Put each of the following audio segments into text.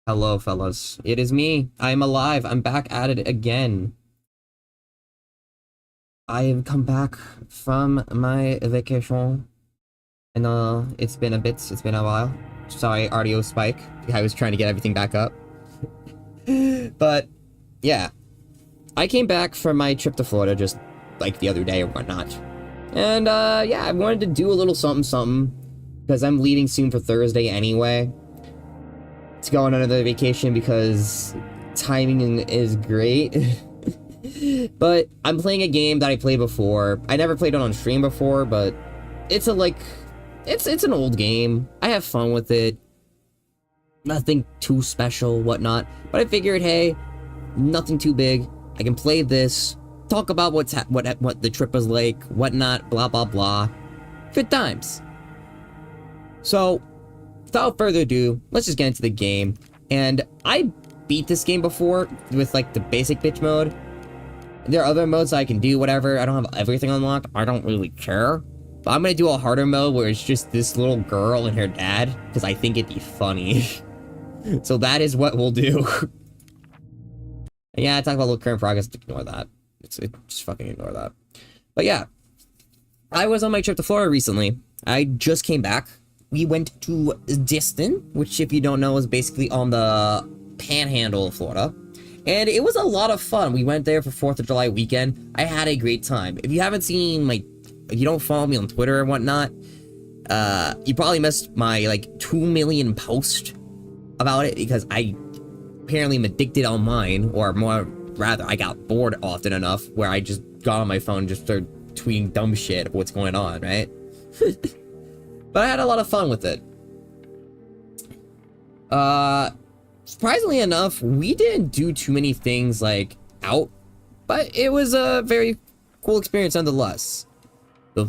Hello, fellas. It is me. I'm alive. I'm back at it again. I have come back from my vacation. And, it's been a bit. It's been a while. Sorry, audio spike. I was trying to get everything back up. But, yeah. I came back from my trip to Florida just, like, the other day or whatnot. And, yeah, I wanted to do a little something. Because I'm leaving soon for Thursday anyway. To go on another vacation because timing is great. But I'm playing a game that I played before. I never played it on stream before, but it's it's an old game. I have fun with it. Nothing too special, whatnot. But I figured, hey, nothing too big. I can play this, talk about what the trip was like, whatnot, blah blah blah. Good times. So, without further ado, let's just get into the game. And I beat this game before with like the basic bitch mode. There are other modes I can do, whatever. I don't have everything unlocked. I don't really care. But I'm gonna do a harder mode where it's just this little girl and her dad, because I think it'd be funny. So that is what we'll do. And yeah, I talk about current progress, ignore that. Just fucking ignore that. But yeah, I was on my trip to Florida recently. I just came back. We went to Destin, which if you don't know is basically on the panhandle of Florida. And it was a lot of fun. We went there for 4th of July weekend. I had a great time. If you haven't seen if you don't follow me on Twitter and whatnot, you probably missed my like 2 million post about it because I apparently am addicted on mine, or more rather, I got bored often enough where I just got on my phone and just started tweeting dumb shit of what's going on, right? But I had a lot of fun with it. Surprisingly enough, we didn't do too many things, like, out. But it was a very cool experience nonetheless. The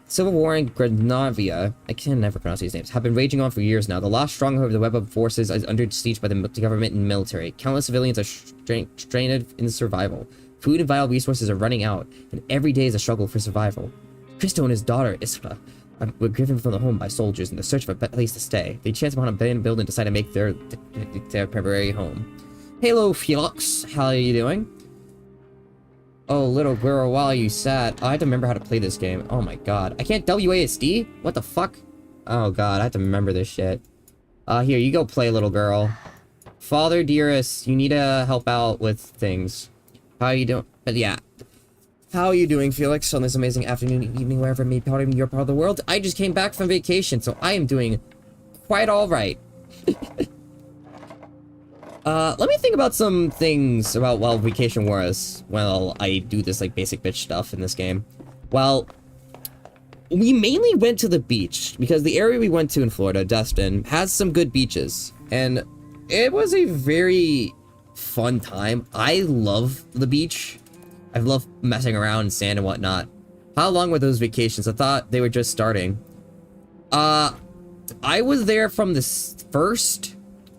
civil war in Grenavia, I can never pronounce these names, have been raging on for years now. The last stronghold of the web of forces is under siege by the government and military. Countless civilians are strained in survival. Food and vital resources are running out, and every day is a struggle for survival. Christo and his daughter, Isra, were driven from the home by soldiers in the search for a place to stay. They chanced upon a abandoned building and decided to make their temporary home. Hello, Felix. How are you doing? Oh, little girl, while you sat... I have to remember how to play this game. Oh my god. I can't WASD? What the fuck? Oh god, I have to remember this shit. Here, you go play, little girl. Father, dearest, you need to help out with things. How are you doing? But yeah. How are you doing, Felix, on this amazing afternoon, evening, wherever may part of your part of the world? I just came back from vacation, so I am doing quite alright. Let me think about some things about while vacation was, while I do this, like, basic bitch stuff in this game. Well, we mainly went to the beach, because the area we went to in Florida, Destin, has some good beaches. And it was a very fun time. I love the beach. I love messing around in sand and whatnot. How long were those vacations? I thought they were just starting. I was there from the first...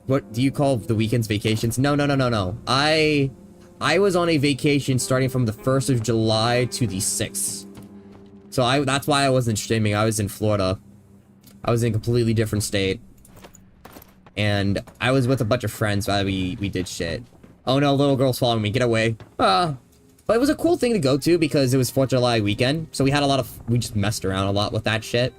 What do you call the weekends vacations? No. I was on a vacation starting from the 1st of July to the 6th. So that's why I wasn't streaming. I was in Florida. I was in a completely different state. And I was with a bunch of friends while we did shit. Oh no, little girl's following me. Get away. But it was a cool thing to go to because it was 4th of July weekend. So we had we just messed around a lot with that shit.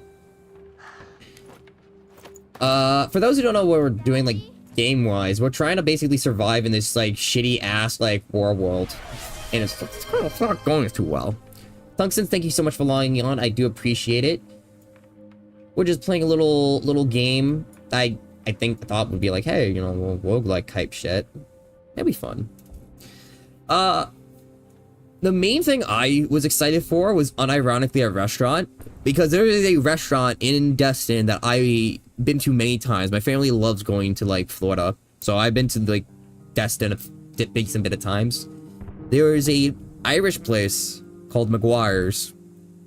For those who don't know what we're doing, like, game-wise, we're trying to basically survive in this, like, shitty-ass, like, war world. And it's not going too well. Tungsten, thank you so much for logging on. I do appreciate it. We're just playing a little game. I thought would be like, hey, you know, roguelike type shit. That'd be fun. The main thing I was excited for was unironically a restaurant, because there is a restaurant in Destin that I've been to many times. My family loves going to, like, Florida, so I've been to, like, Destin a decent bit of times. There is a Irish place called McGuire's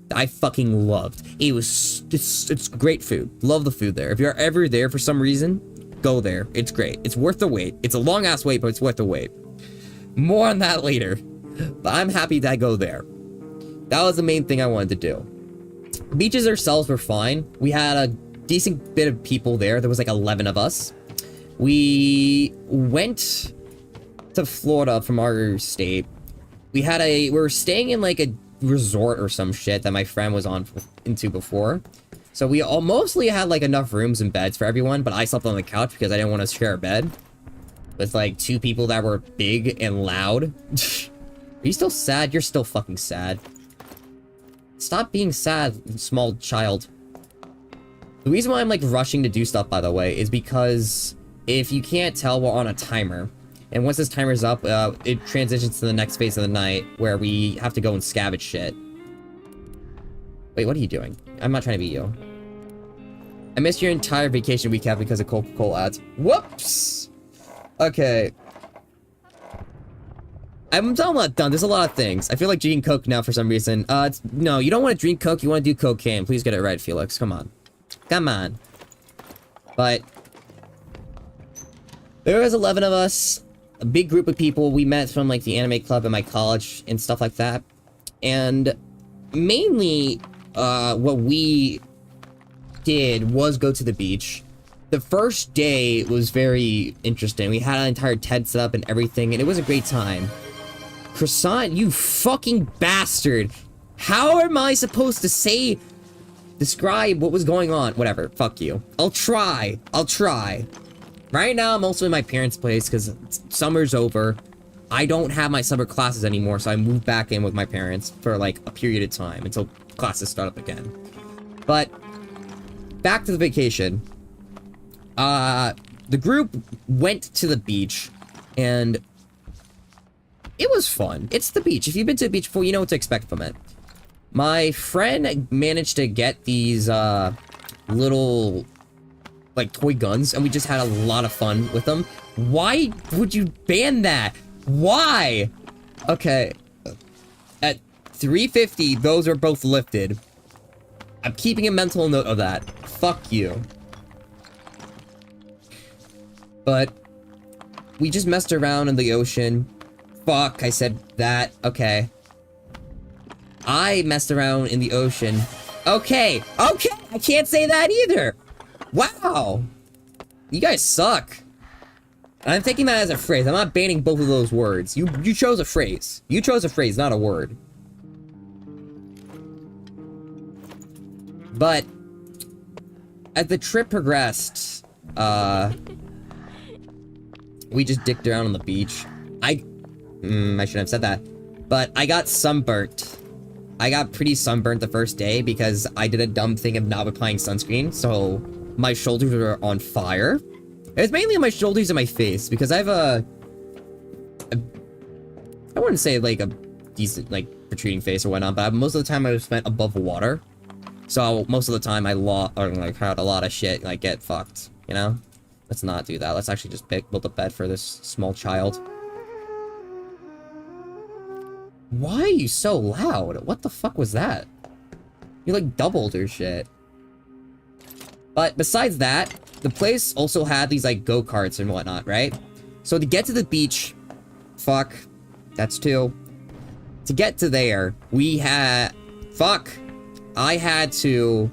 that I fucking loved. It's great food. Love the food there. If you're ever there for some reason, go there. It's great. It's worth the wait. It's a long ass wait, but it's worth the wait. More on that later. But I'm happy to go there. That was the main thing I wanted to do. Beaches ourselves were fine. We had a decent bit of people there. There was like 11 of us. We went to Florida from our state. We were staying in like a resort or some shit that my friend was into before. So we all mostly had like enough rooms and beds for everyone, but I slept on the couch because I didn't want to share a bed with like 2 people that were big and loud. Are you still sad? You're still fucking sad. Stop being sad, small child. The reason why I'm like rushing to do stuff, by the way, is because if you can't tell, we're on a timer. And once this timer's up, it transitions to the next phase of the night where we have to go and scavenge shit. Wait, what are you doing? I'm not trying to beat you. I missed your entire vacation recap because of Coca-Cola ads. Whoops! Okay. I'm not done. There's a lot of things. I feel like drinking Coke now for some reason. No, you don't want to drink Coke. You want to do cocaine. Please get it right, Felix. Come on. Come on. But there was 11 of us. A big group of people. We met from like the anime club at my college and stuff like that. And mainly, what we did was go to the beach. The first day was very interesting. We had an entire tent set up and everything, and it was a great time. Croissant, you fucking bastard! How am I supposed to describe what was going on? Whatever, fuck you. I'll try. Right now, I'm also in my parents' place because summer's over. I don't have my summer classes anymore, so I moved back in with my parents for like a period of time until classes start up again. But back to the vacation. The group went to the beach, and it was fun. It's the beach. If you've been to the beach before, you know what to expect from it. My friend managed to get these, little, like, toy guns, and we just had a lot of fun with them. Why would you ban that? Why? Okay. At 350, those are both lifted. I'm keeping a mental note of that. Fuck you. But we just messed around in the ocean. Fuck, I said that. Okay. I messed around in the ocean. Okay, I can't say that either. Wow. You guys suck. I'm taking that as a phrase. I'm not banning both of those words. You chose a phrase. You chose a phrase, not a word. But as the trip progressed, we just dicked around on the beach. I shouldn't have said that. But I got sunburnt. I got pretty sunburnt the first day because I did a dumb thing of not applying sunscreen, so my shoulders were on fire. It was mainly on my shoulders and my face because I have I wouldn't say like a decent, like, protruding face or whatnot, but most of the time I was spent above water. So most of the time I had a lot of shit, like, get fucked, you know? Let's not do that. Let's actually just build a bed for this small child. Why are you so loud? What the fuck was that? You, like, doubled or shit. But besides that, the place also had these, like, go-karts and whatnot, right? So to get to the beach... Fuck. That's 2. To get to there, we had... Fuck. The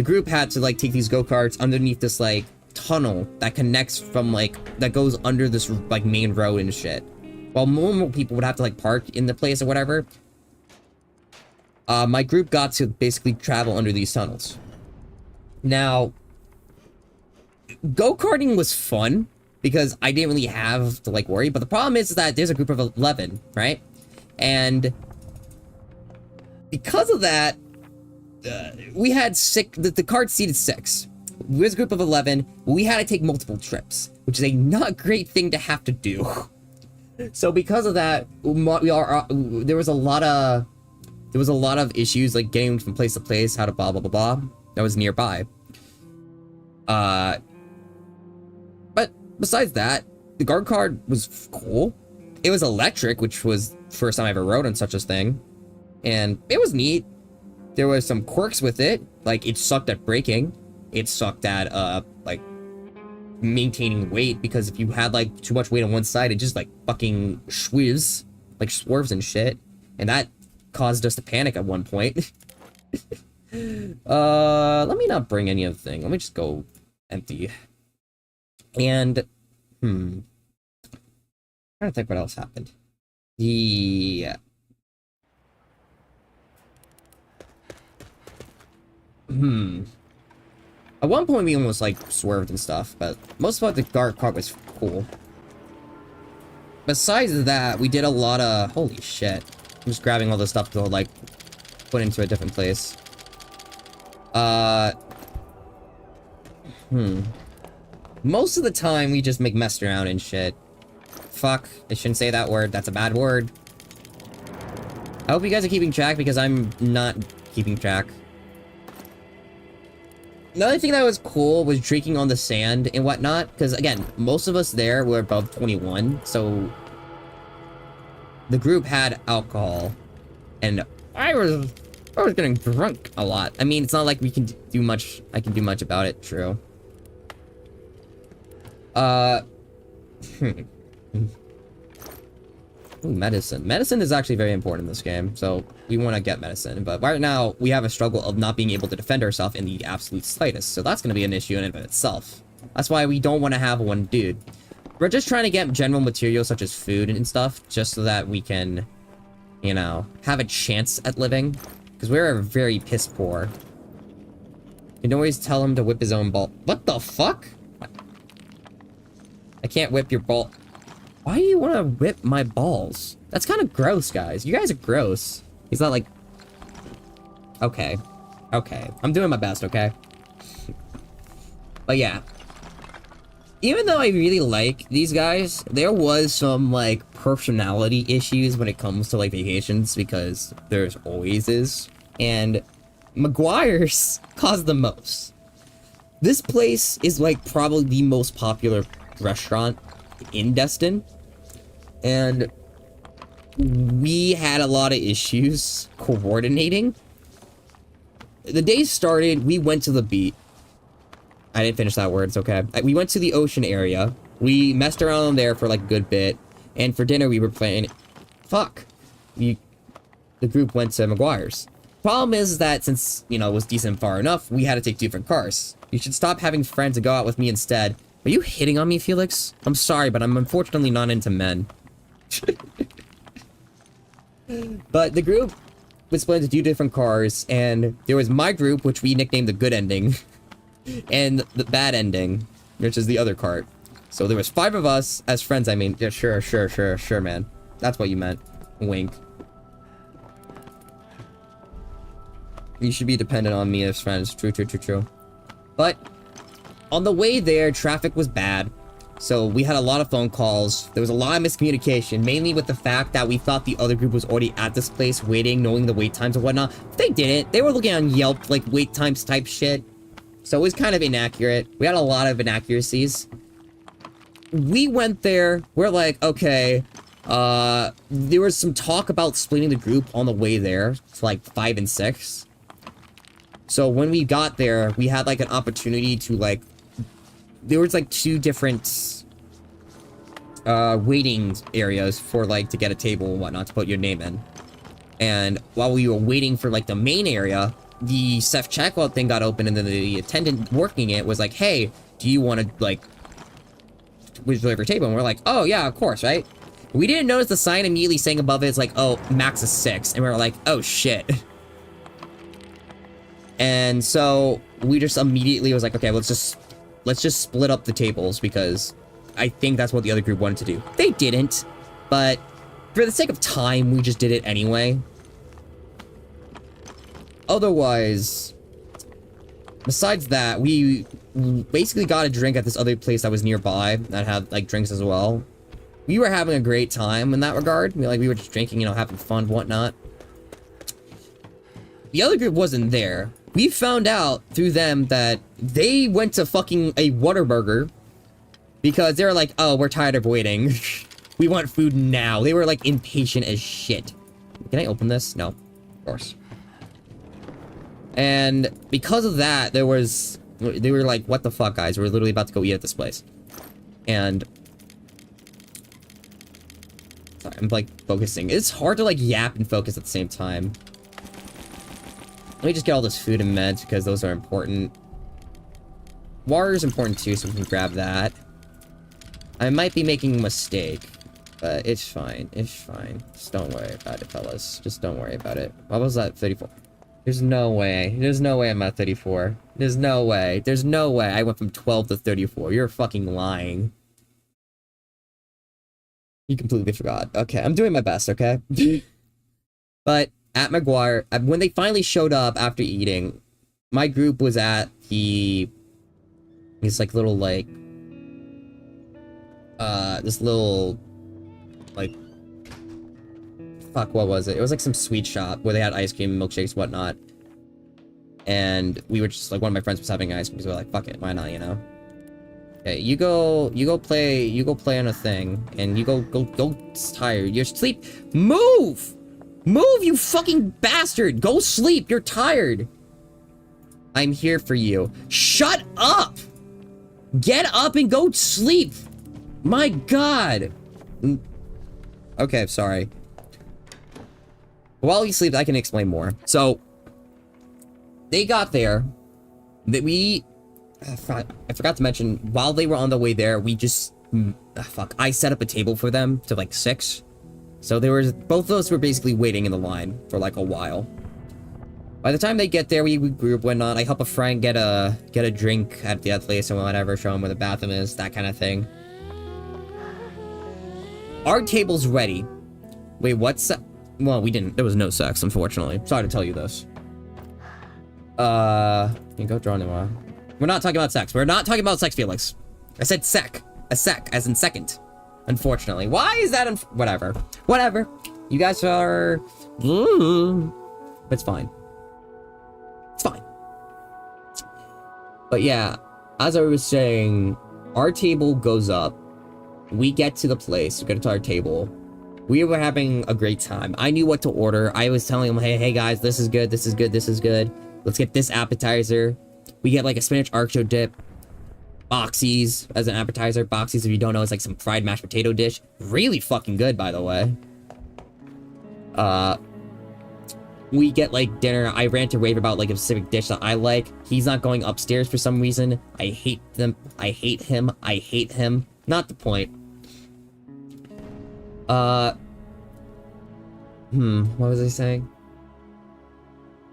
group had to, like, take these go-karts underneath this, like, tunnel that connects from, like, that goes under this, like, main road and shit. While normal people would have to, like, park in the place or whatever, my group got to basically travel under these tunnels. Now, go-karting was fun because I didn't really have to, like, worry, but the problem is that there's a group of 11, right? And because of that, we had the cart seated 6. We was a group of 11, we had to take multiple trips, which is a not great thing to have to do. So because of that, there was a lot of issues, like getting from place to place, how to blah blah blah blah. That was nearby. But besides that, the guard card was cool. It was electric, which was the first time I ever rode on such a thing, and it was neat. There was some quirks with it, like it sucked at braking. It sucked at like maintaining weight, because if you had like too much weight on one side, it just like fucking swerves and shit, and that caused us to panic at one point. Let me not bring any of the thing. Let me just go empty. And Trying to think what else happened. The... At one point we almost, like, swerved and stuff, but most of the dark part was cool. Besides that, we did a lot of... Holy shit. I'm just grabbing all this stuff to, like, put into a different place. Most of the time, we just make messed around and shit. Fuck. I shouldn't say that word. That's a bad word. I hope you guys are keeping track, because I'm not keeping track. Another thing that was cool was drinking on the sand and whatnot, because, again, most of us there were above 21, so... The group had alcohol, and I was getting drunk a lot. I mean, it's not like we can do much, I can do much about it, true. Ooh, medicine. Medicine is actually very important in this game, so we want to get medicine. But right now, we have a struggle of not being able to defend ourselves in the absolute slightest, so that's going to be an issue in and of itself. That's why we don't want to have one dude. We're just trying to get general materials such as food and stuff, just so that we can, you know, have a chance at living. Because we're very piss poor. You can always tell him to whip his own ball. What the fuck? I can't whip your ball. Why do you want to whip my balls? That's kind of gross, guys. You guys are gross. He's not like... Okay. Okay. I'm doing my best, okay? But yeah. Even though I really like these guys, there was some, like, personality issues when it comes to, like, vacations, because there's always is. And McGuire's caused the most. This place is, like, probably the most popular restaurant in Destin, and we had a lot of issues coordinating. The day started, we went to the beach. I didn't finish that word, it's okay. We went to the ocean area. We messed around there for like a good bit, and for dinner we were playing... Fuck. The group went to McGuire's. Problem is that since, you know, it was decent far enough, we had to take different cars. You should stop having friends and go out with me instead. Are you hitting on me, Felix? I'm sorry, but I'm unfortunately not into men. But the group was split into 2 different cars, and there was my group, which we nicknamed the good ending, and the bad ending, which is the other cart. So there was 5 of us as friends, I mean. Yeah, sure, man. That's what you meant. Wink. You should be dependent on me as friends. True. But... on the way there, traffic was bad, so we had a lot of phone calls. There was a lot of miscommunication, mainly with the fact that we thought the other group was already at this place waiting, knowing the wait times and whatnot. They didn't. They were looking on Yelp, like, wait times type shit. So it was kind of inaccurate. We had a lot of inaccuracies. We went there. We're like, okay, there was some talk about splitting the group on the way there to, like, 5 and 6. So when we got there, we had, like, an opportunity to, like, there was, like, 2 different, waiting areas for, like, to get a table and whatnot to put your name in. And while we were waiting for, like, the main area, the self-checkout thing got open, and then the attendant working it was like, hey, do you want to, like, reserve your table? And we're like, oh, yeah, of course, right? We didn't notice the sign immediately saying above it, it's like, oh, max is 6. And we were like, oh, shit. And so we just immediately was like, okay, let's just split up the tables, because I think that's what the other group wanted to do. They didn't, but for the sake of time, we just did it anyway. Otherwise, besides that, we basically got a drink at this other place that was nearby that had, like, drinks as well. We were having a great time in that regard. We were just drinking, you know, having fun, whatnot. The other group wasn't there. We found out through them that they went to fucking a Whataburger because they were like, oh, we're tired of waiting. We want food now. They were, like, impatient as shit. Can I open this? No. Of course. And because of that, they were like, what the fuck, guys? We're literally about to go eat at this place. And... sorry, I'm, like, focusing. It's hard to, like, yap and focus at the same time. Let me just get all this food and meds, because those are important. Water is important, too, so we can grab that. I might be making a mistake, but it's fine. It's fine. Just don't worry about it, fellas. Just don't worry about it. What was that? 34. There's no way. There's no way I'm at 34. There's no way. There's no way I went from 12 to 34. You're fucking lying. You completely forgot. Okay, I'm doing my best, okay? But at McGuire, when they finally showed up after eating, my group was at this like little like this little like fuck, what was it? It was like some sweet shop where they had ice cream, milkshakes, whatnot. And we were just like, one of my friends was having ice cream, so we're like, fuck it, why not, you know? Okay, you go play on a thing, and you go tired. You're sleep. Move! Move, you fucking bastard! Go sleep, you're tired! I'm here for you. Shut up! Get up and go sleep! My god! Okay, sorry. While he sleeps, I can explain more. So, they got there. I forgot to mention, while they were on the way there, we just... I set up a table for them to, like, 6. So there was... Both of us were basically waiting in the line for, like, a while. By the time they get there, we group whatnot. I help a friend get a drink at the other place and whatever, show him where the bathroom is, that kind of thing. Our table's ready. Wait, what's... Well, we didn't. There was no sex, unfortunately. Sorry to tell you this. You go draw anymore. We're not talking about sex. We're not talking about sex, Felix. I said sec. A sec, as in second. Unfortunately. Why is that whatever. Whatever. You guys are... It's fine. It's fine. But yeah, as I was saying, our table goes up. We get to the place. We get to our table. We were having a great time. I knew what to order. I was telling them, hey guys, this is good, this is good, this is good. Let's get this appetizer. We get like a spinach artichoke dip. Boxies as an appetizer. Boxies, if you don't know, is like some fried mashed potato dish. Really fucking good, by the way. We get like dinner. I rant and rave about like a specific dish that I like. He's not going upstairs for some reason. I hate them. I hate him. I hate him. Not the point. What was I saying?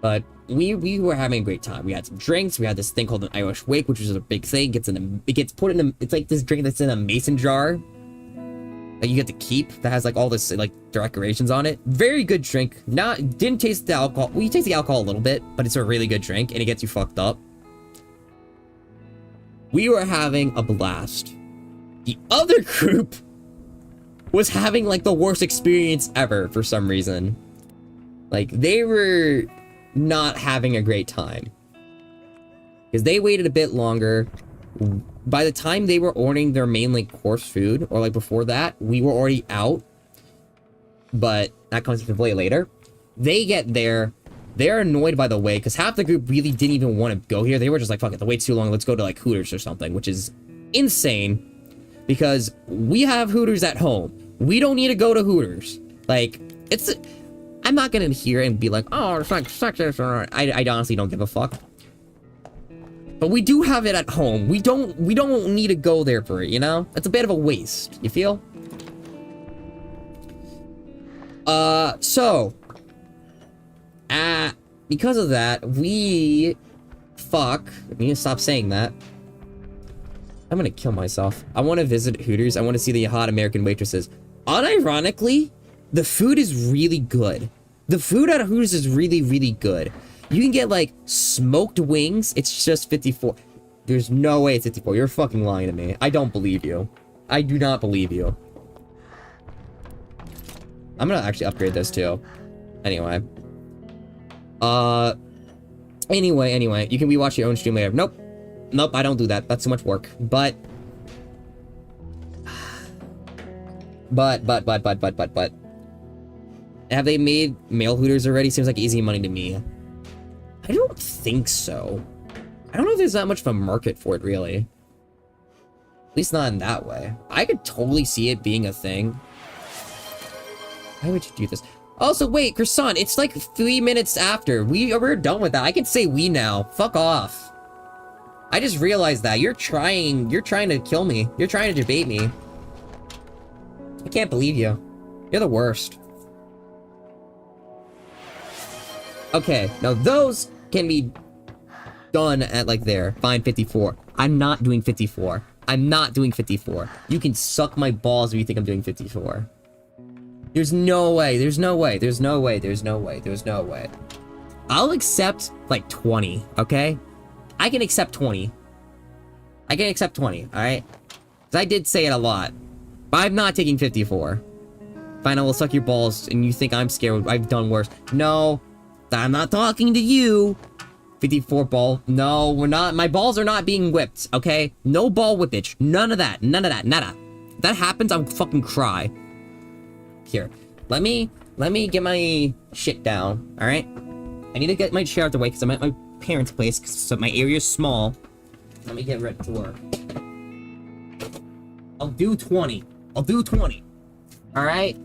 But we were having a great time. We had some drinks. We had this thing called an Irish wake, which is a big thing. It gets put in a, it's like this drink that's in a mason jar that you get to keep, that has like all this like decorations on it. Very good drink. Didn't taste the alcohol. Well, you taste the alcohol a little bit, but it's a really good drink and it gets you fucked up. We were having a blast. The other group was having like the worst experience ever for some reason. Like they were not having a great time because they waited a bit longer. By the time they were ordering their main like course food, or like before that, we were already out. But that comes into play later. They get there, they're annoyed by the wait because half the group really didn't even want to go here. They were just like, fuck it, the wait's too long, let's go to like Hooters or something, which is insane because we have Hooters at home. We don't need to go to Hooters. Like, it's... I'm not gonna hear and be like, oh, it's like sexist, or I honestly don't give a fuck. But we do have it at home. We don't need to go there for it, you know? It's a bit of a waste, you feel? So because of that, I need to stop saying that. I'm gonna kill myself. I want to visit Hooters. I want to see the hot American waitresses. Unironically, the food is really good. The food at Hooters is really, really good. You can get, like, smoked wings. It's just 54. There's no way it's 54. You're fucking lying to me. I don't believe you. I do not believe you. I'm gonna actually upgrade this, too. Anyway. Anyway. You can rewatch your own stream later. Nope, I don't do that. That's too much work. But... Have they made male Hooters already? Seems like easy money to me. I don't think so. I don't know if there's that much of a market for it, really. At least not in that way. I could totally see it being a thing. Why would you do this? Also, wait, Croissant, it's like 3 minutes after. We're done with that. I can say we now. Fuck off. I just realized that. You're trying to kill me. You're trying to debate me. I can't believe you. You're the worst. Okay, now those can be done at like there. Fine, 54. I'm not doing 54. I'm not doing 54. You can suck my balls if you think I'm doing 54. There's no way. There's no way. There's no way. There's no way. There's no way. I'll accept like 20, okay? I can accept 20. I can accept 20, alright? Because I did say it a lot. But I'm not taking 54. Fine, I will suck your balls and you think I'm scared. I've done worse. No. I'm not talking to you. 54 ball. No, we're not. My balls are not being whipped, okay? No ball whippage. None of that. None of that. Nada. If that happens, I'll fucking cry. Here. Let me get my shit down, alright? I need to get my chair out the way because I'm at my parents' place, so my area's small. Let me get ready to work. I'll do 20. I'll do 20. Alright?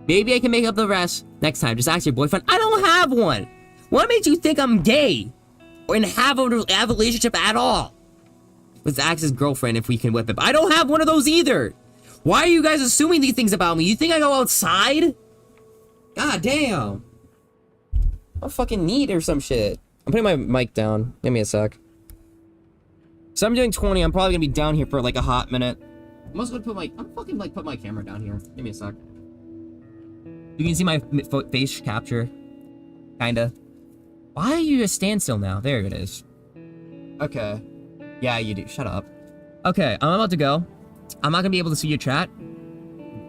Maybe I can make up the rest next time. Just ask your boyfriend. I don't have one! What makes you think I'm gay? Or have a relationship at all? Let's ask his girlfriend if we can whip him. I don't have one of those either! Why are you guys assuming these things about me? You think I go outside? God damn. I'm fucking neat or some shit. I'm putting my mic down. Give me a sec. So I'm doing 20. I'm probably gonna be down here for like a hot minute. I'm also gonna put my camera down here. Give me a sec. You can see my face capture. Kinda. Why are you at standstill now? There it is. Okay. Yeah, you do. Shut up. Okay, I'm about to go. I'm not gonna be able to see your chat.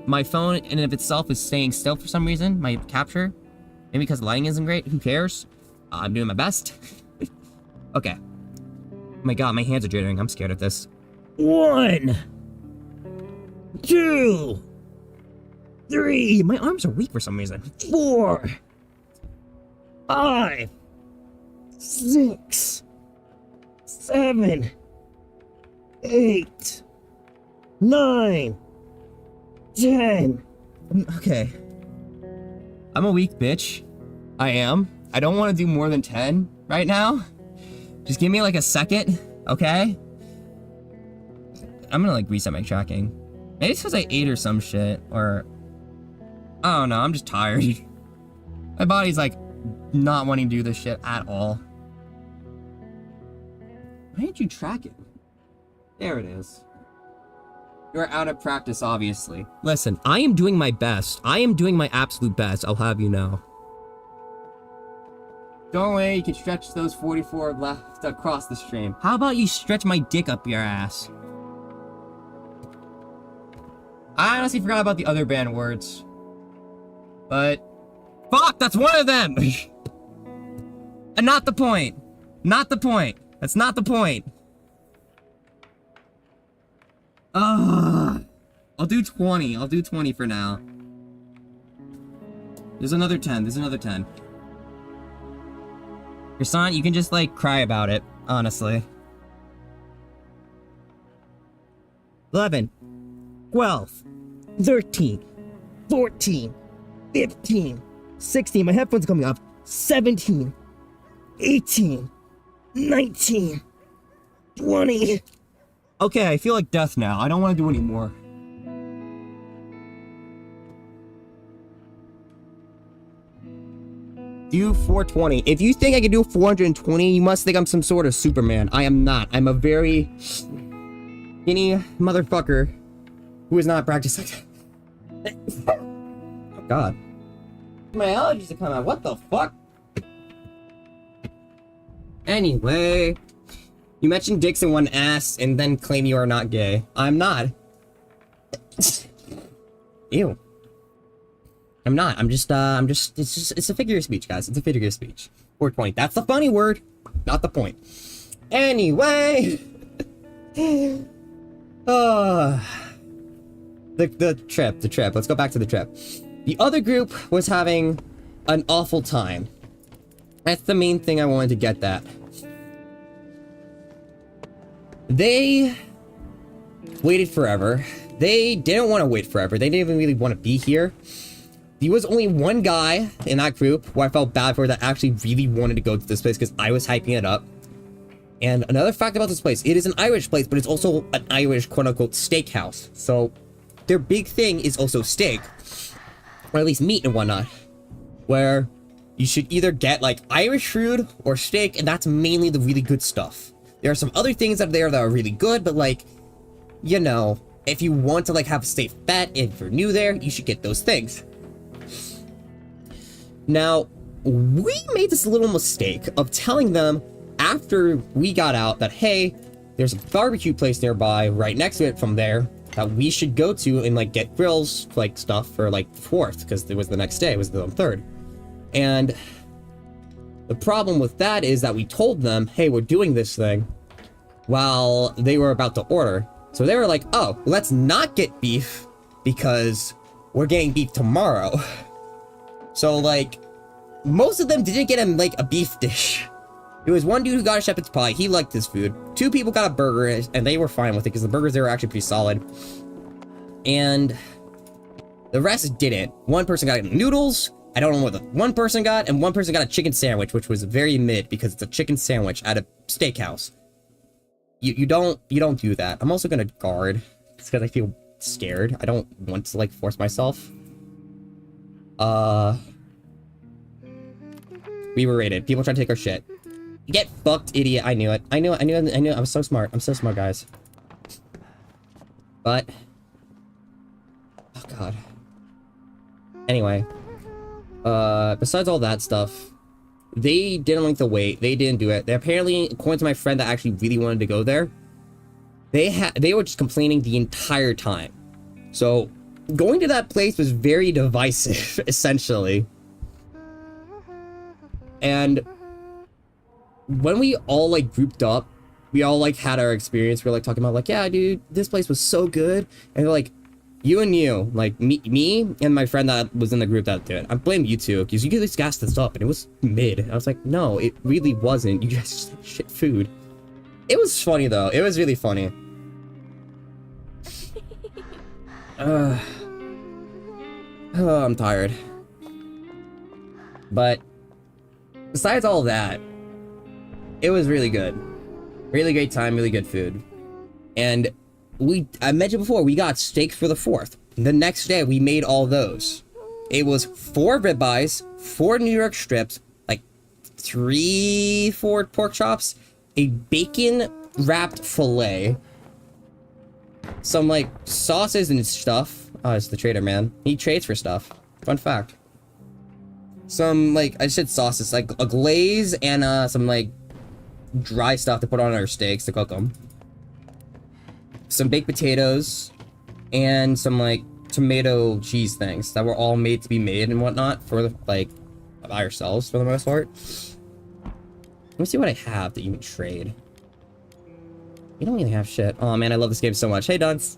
My phone in and of itself is staying still for some reason. My capture. Maybe because the lighting isn't great. Who cares? I'm doing my best. Okay. Oh my god, my hands are jittering. I'm scared of this. 1, 2, 3. My arms are weak for some reason. 4, 5, 6, 7, 8, 9, 10. Okay. I'm a weak bitch. I am. I don't want to do more than 10 right now. Just give me like a second, okay? I'm gonna like reset my tracking. Maybe it's because I ate or some shit, or... I don't know, I'm just tired. My body's like not wanting to do this shit at all. Why didn't you track it? There it is. You're out of practice, obviously. Listen, I am doing my best. I am doing my absolute best, I'll have you know. Don't worry, you can stretch those 44 left across the stream. How about you stretch my dick up your ass? I honestly forgot about the other banned words. But... fuck, that's one of them! And not the point. Not the point. That's not the point. I'll do 20. I'll do 20 for now. There's another 10. There's another 10. Croissant, you can just, like, cry about it, honestly. 11, 12, 13, 14, 15, 16. My headphones are coming off. 17, 18, 19, 20. Okay, I feel like death now. I don't want to do any more. Do 420. If you think I can do 420, you must think I'm some sort of Superman. I am not. I'm a very skinny motherfucker who is not practicing. Oh god. My allergies are coming out. What the fuck? Anyway. You mentioned dicks in one ass and then claim you are not gay. I'm not. Ew. I'm not. It's a figure of speech, guys. It's a figure of speech. 420. That's the funny word, not the point. Anyway. The trip. Let's go back to the trip. The other group was having an awful time. That's the main thing I wanted to get at. They waited forever. They didn't want to wait forever. They didn't even really want to be here. There was only one guy in that group who I felt bad for that actually really wanted to go to this place because I was hyping it up. And another fact about this place, it is an Irish place, but it's also an Irish quote-unquote steakhouse. So, their big thing is also steak, or at least meat and whatnot, where you should either get like Irish food or steak, and that's mainly the really good stuff. There are some other things out there that are really good, but like, you know, if you want to like have a safe bet, if you're new there, you should get those things. Now, we made this little mistake of telling them after we got out that, hey, there's a barbecue place nearby right next to it from there that we should go to and like get grills, like stuff for like 4th, because it was the next day, it was the 3rd. And the problem with that is that we told them, hey, we're doing this thing while they were about to order. So they were like, oh, let's not get beef because we're getting beef tomorrow. So like, most of them didn't get him like a beef dish. There was one dude who got a shepherd's pie. He liked his food. 2 people got a burger, and they were fine with it because the burgers there were actually pretty solid. And the rest didn't. One person got noodles. I don't know what the one person got, and one person got a chicken sandwich, which was very mid because it's a chicken sandwich at a steakhouse. You don't do that. I'm also gonna guard because I feel scared. I don't want to like force myself. We were raided. People trying to take our shit. Get fucked, idiot. I knew it. I knew it. I'm so smart. I'm so smart, guys. But... oh, God. Anyway. Besides all that stuff, they didn't like the wait. They didn't do it. They apparently, according to my friend that actually really wanted to go there, they were just complaining the entire time. So, going to that place was very divisive, essentially. And when we all like grouped up, we all like had our experience. We were like talking about like, yeah, dude, this place was so good. And they're like, you and you, like me and my friend that was in the group that did it. I blame you two because you guys gassed this up and it was mid. I was like, no, it really wasn't. You guys just like shit food. It was funny though. It was really funny. Oh, I'm tired. But besides all that, it was really good. Really great time, really good food. And I mentioned before, we got steaks for the 4th. The next day, we made all those. It was 4 ribeyes, 4 New York strips, like 4 pork chops, a bacon-wrapped filet, some, like, sauces and stuff. Oh, it's the trader, man. He trades for stuff. Fun fact. Some, like, I said sauces, like a glaze and, some, like, dry stuff to put on our steaks to cook them. Some baked potatoes, and some, like, tomato cheese things that were all made to be made and whatnot for, like, by ourselves for the most part. Let me see what I have to even trade. You don't really have shit. Oh, man, I love this game so much. Hey, Dunce.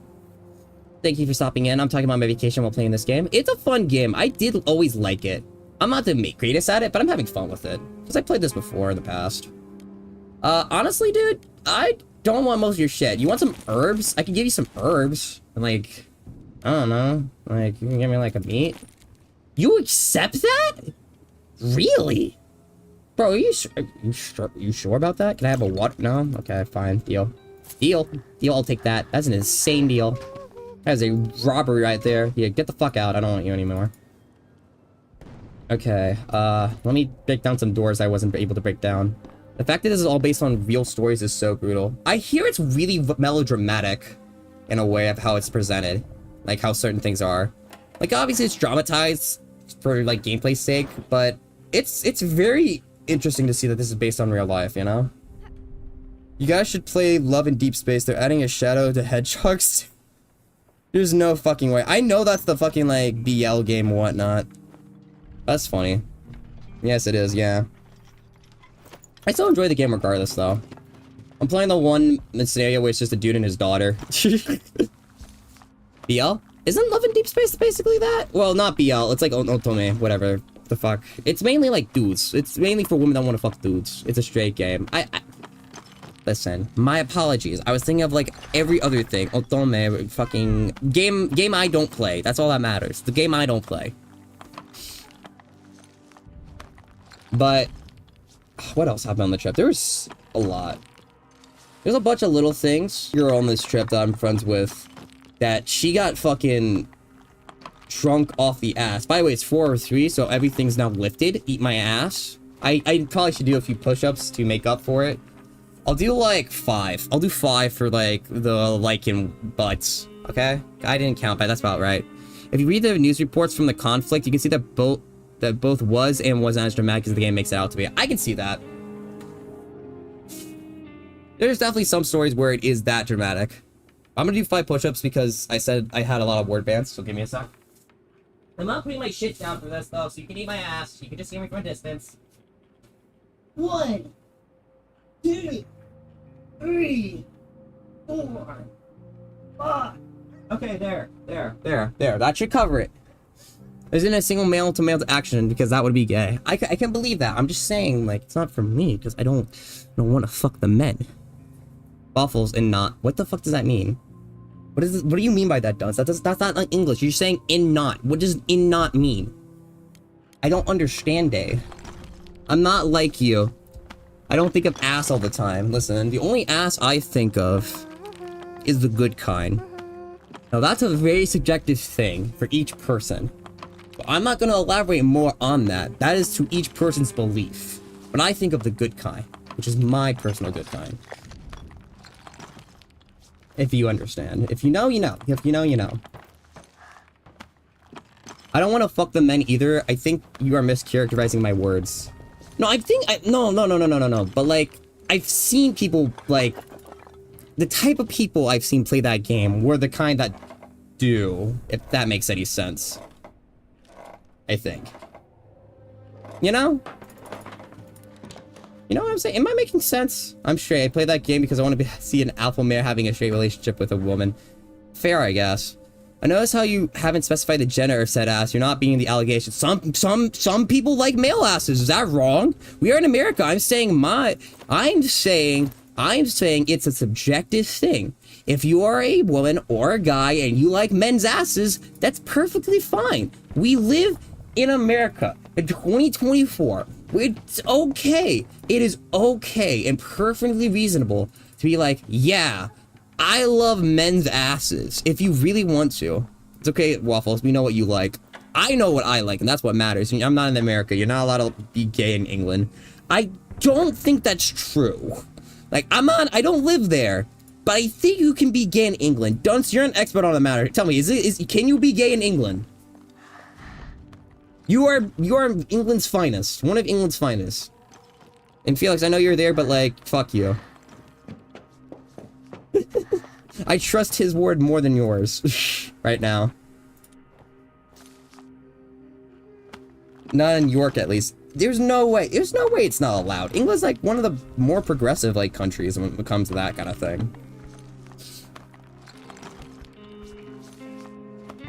Thank you for stopping in. I'm talking about my vacation while playing this game. It's a fun game. I did always like it. I'm not the greatest at it, but I'm having fun with it. Because I played this before in the past. Honestly, dude, I don't want most of your shit. You want some herbs? I can give you some herbs. And, like, I don't know. Like, you can give me, like, a meat? You accept that? Really? Bro, are you sure about that? Can I have a what? No? Okay, fine. Deal. Deal. I'll take that. That's an insane deal. That is a robbery right there. Yeah, get the fuck out. I don't want you anymore. Okay, let me break down some doors I wasn't able to break down. The fact that this is all based on real stories is so brutal. I hear it's really melodramatic in a way of how it's presented. Like, how certain things are. Like, obviously it's dramatized for, like, gameplay's sake, but it's very interesting to see that this is based on real life, you know? You guys should play Love in Deep Space. They're adding a shadow to hedgehogs. There's no fucking way. I know that's the fucking, like, BL game and whatnot. That's funny. Yes, it is, yeah. I still enjoy the game regardless, though. I'm playing the one scenario where it's just a dude and his daughter. BL? Isn't Love in Deep Space basically that? Well, not BL. It's like Otome, whatever. The fuck. It's mainly like dudes. It's mainly for women that want to fuck dudes. It's a straight game. Listen, my apologies. I was thinking of like every other thing. Otome, fucking game I don't play. That's all that matters. The game I don't play. But what else happened on the trip? There was a lot. There's a bunch of little things. You're on this trip that I'm friends with. that she got fucking drunk off the ass. By the way, it's 4:03, so everything's now lifted. Eat my ass. I probably should do a few push-ups to make up for it. I'll do like 5. I'll do 5 for like the lichen butts. Okay? I didn't count, but that's about right. If you read the news reports from the conflict, you can see that both was and wasn't as dramatic as the game makes it out to be. I can see that. There's definitely some stories where it is that dramatic. I'm gonna do 5 push-ups because I said I had a lot of word bands, so give me a sec. I'm not putting my shit down for this though, so you can eat my ass. You can just hear me from a distance. 1, 2, 3, 4, 5. Okay, there. That should cover it. There isn't a single male-to-male action because that would be gay. I can't believe that. I'm just saying, like, it's not for me because I don't want to fuck the men. Waffles and not. What the fuck does that mean? What is this? What do you mean by that, Dunce? That's not like English. You're saying in not. What does in not mean? I don't understand, Day. I'm not like you. I don't think of ass all the time. Listen, the only ass I think of is the good kind. Now, that's a very subjective thing for each person. But I'm not going to elaborate more on that. That is to each person's belief. But I think of the good kind, which is my personal good kind. If you understand. If you know, you know. If you know, you know. I don't want to fuck the men either. I think you are mischaracterizing my words. No, I think no. But like, I've seen people, like, the type of people I've seen play that game were the kind that do, if that makes any sense. I think. You know? You know what I'm saying? Am I making sense? I'm straight. I play that game because I want to see an alpha male having a straight relationship with a woman. Fair, I guess. I notice how you haven't specified the gender of said ass. You're not being the allegation. Some people like male asses. Is that wrong? We are in America. I'm saying it's a subjective thing. If you are a woman or a guy and you like men's asses, that's perfectly fine. We live in America in 2024. It's okay. It is okay and perfectly reasonable to be like, yeah, I love men's asses. If you really want to. It's okay, Waffles. We know what you like. I know what I like, and that's what matters. I'm not in America. You're not allowed to be gay in England. I don't think that's true. Like, I don't live there. But I think you can be gay in England. Dunce, you're an expert on the matter. Tell me, can you be gay in England? You are England's finest. One of England's finest. And Felix, I know you're there, but like, fuck you. I trust his word more than yours. Right now. Not in York, at least. There's no way it's not allowed. England's like one of the more progressive like countries when it comes to that kind of thing.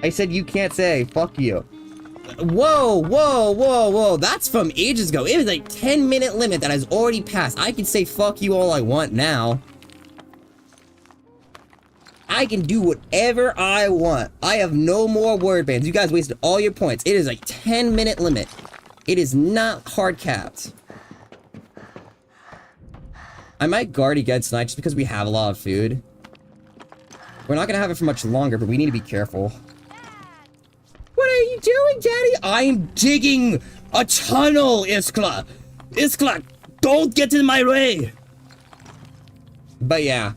I said you can't say, fuck you. Whoa. That's from ages ago. It was like 10-minute limit that has already passed. I can say fuck you all I want now. I can do whatever I want. I have no more word bans. You guys wasted all your points. It is a 10-minute limit. It is not hard capped. I might guard against tonight just because we have a lot of food. We're not gonna have it for much longer, but we need to be careful. What are you doing, Daddy? I'm digging a tunnel, Iskla. Iskla, don't get in my way. But yeah.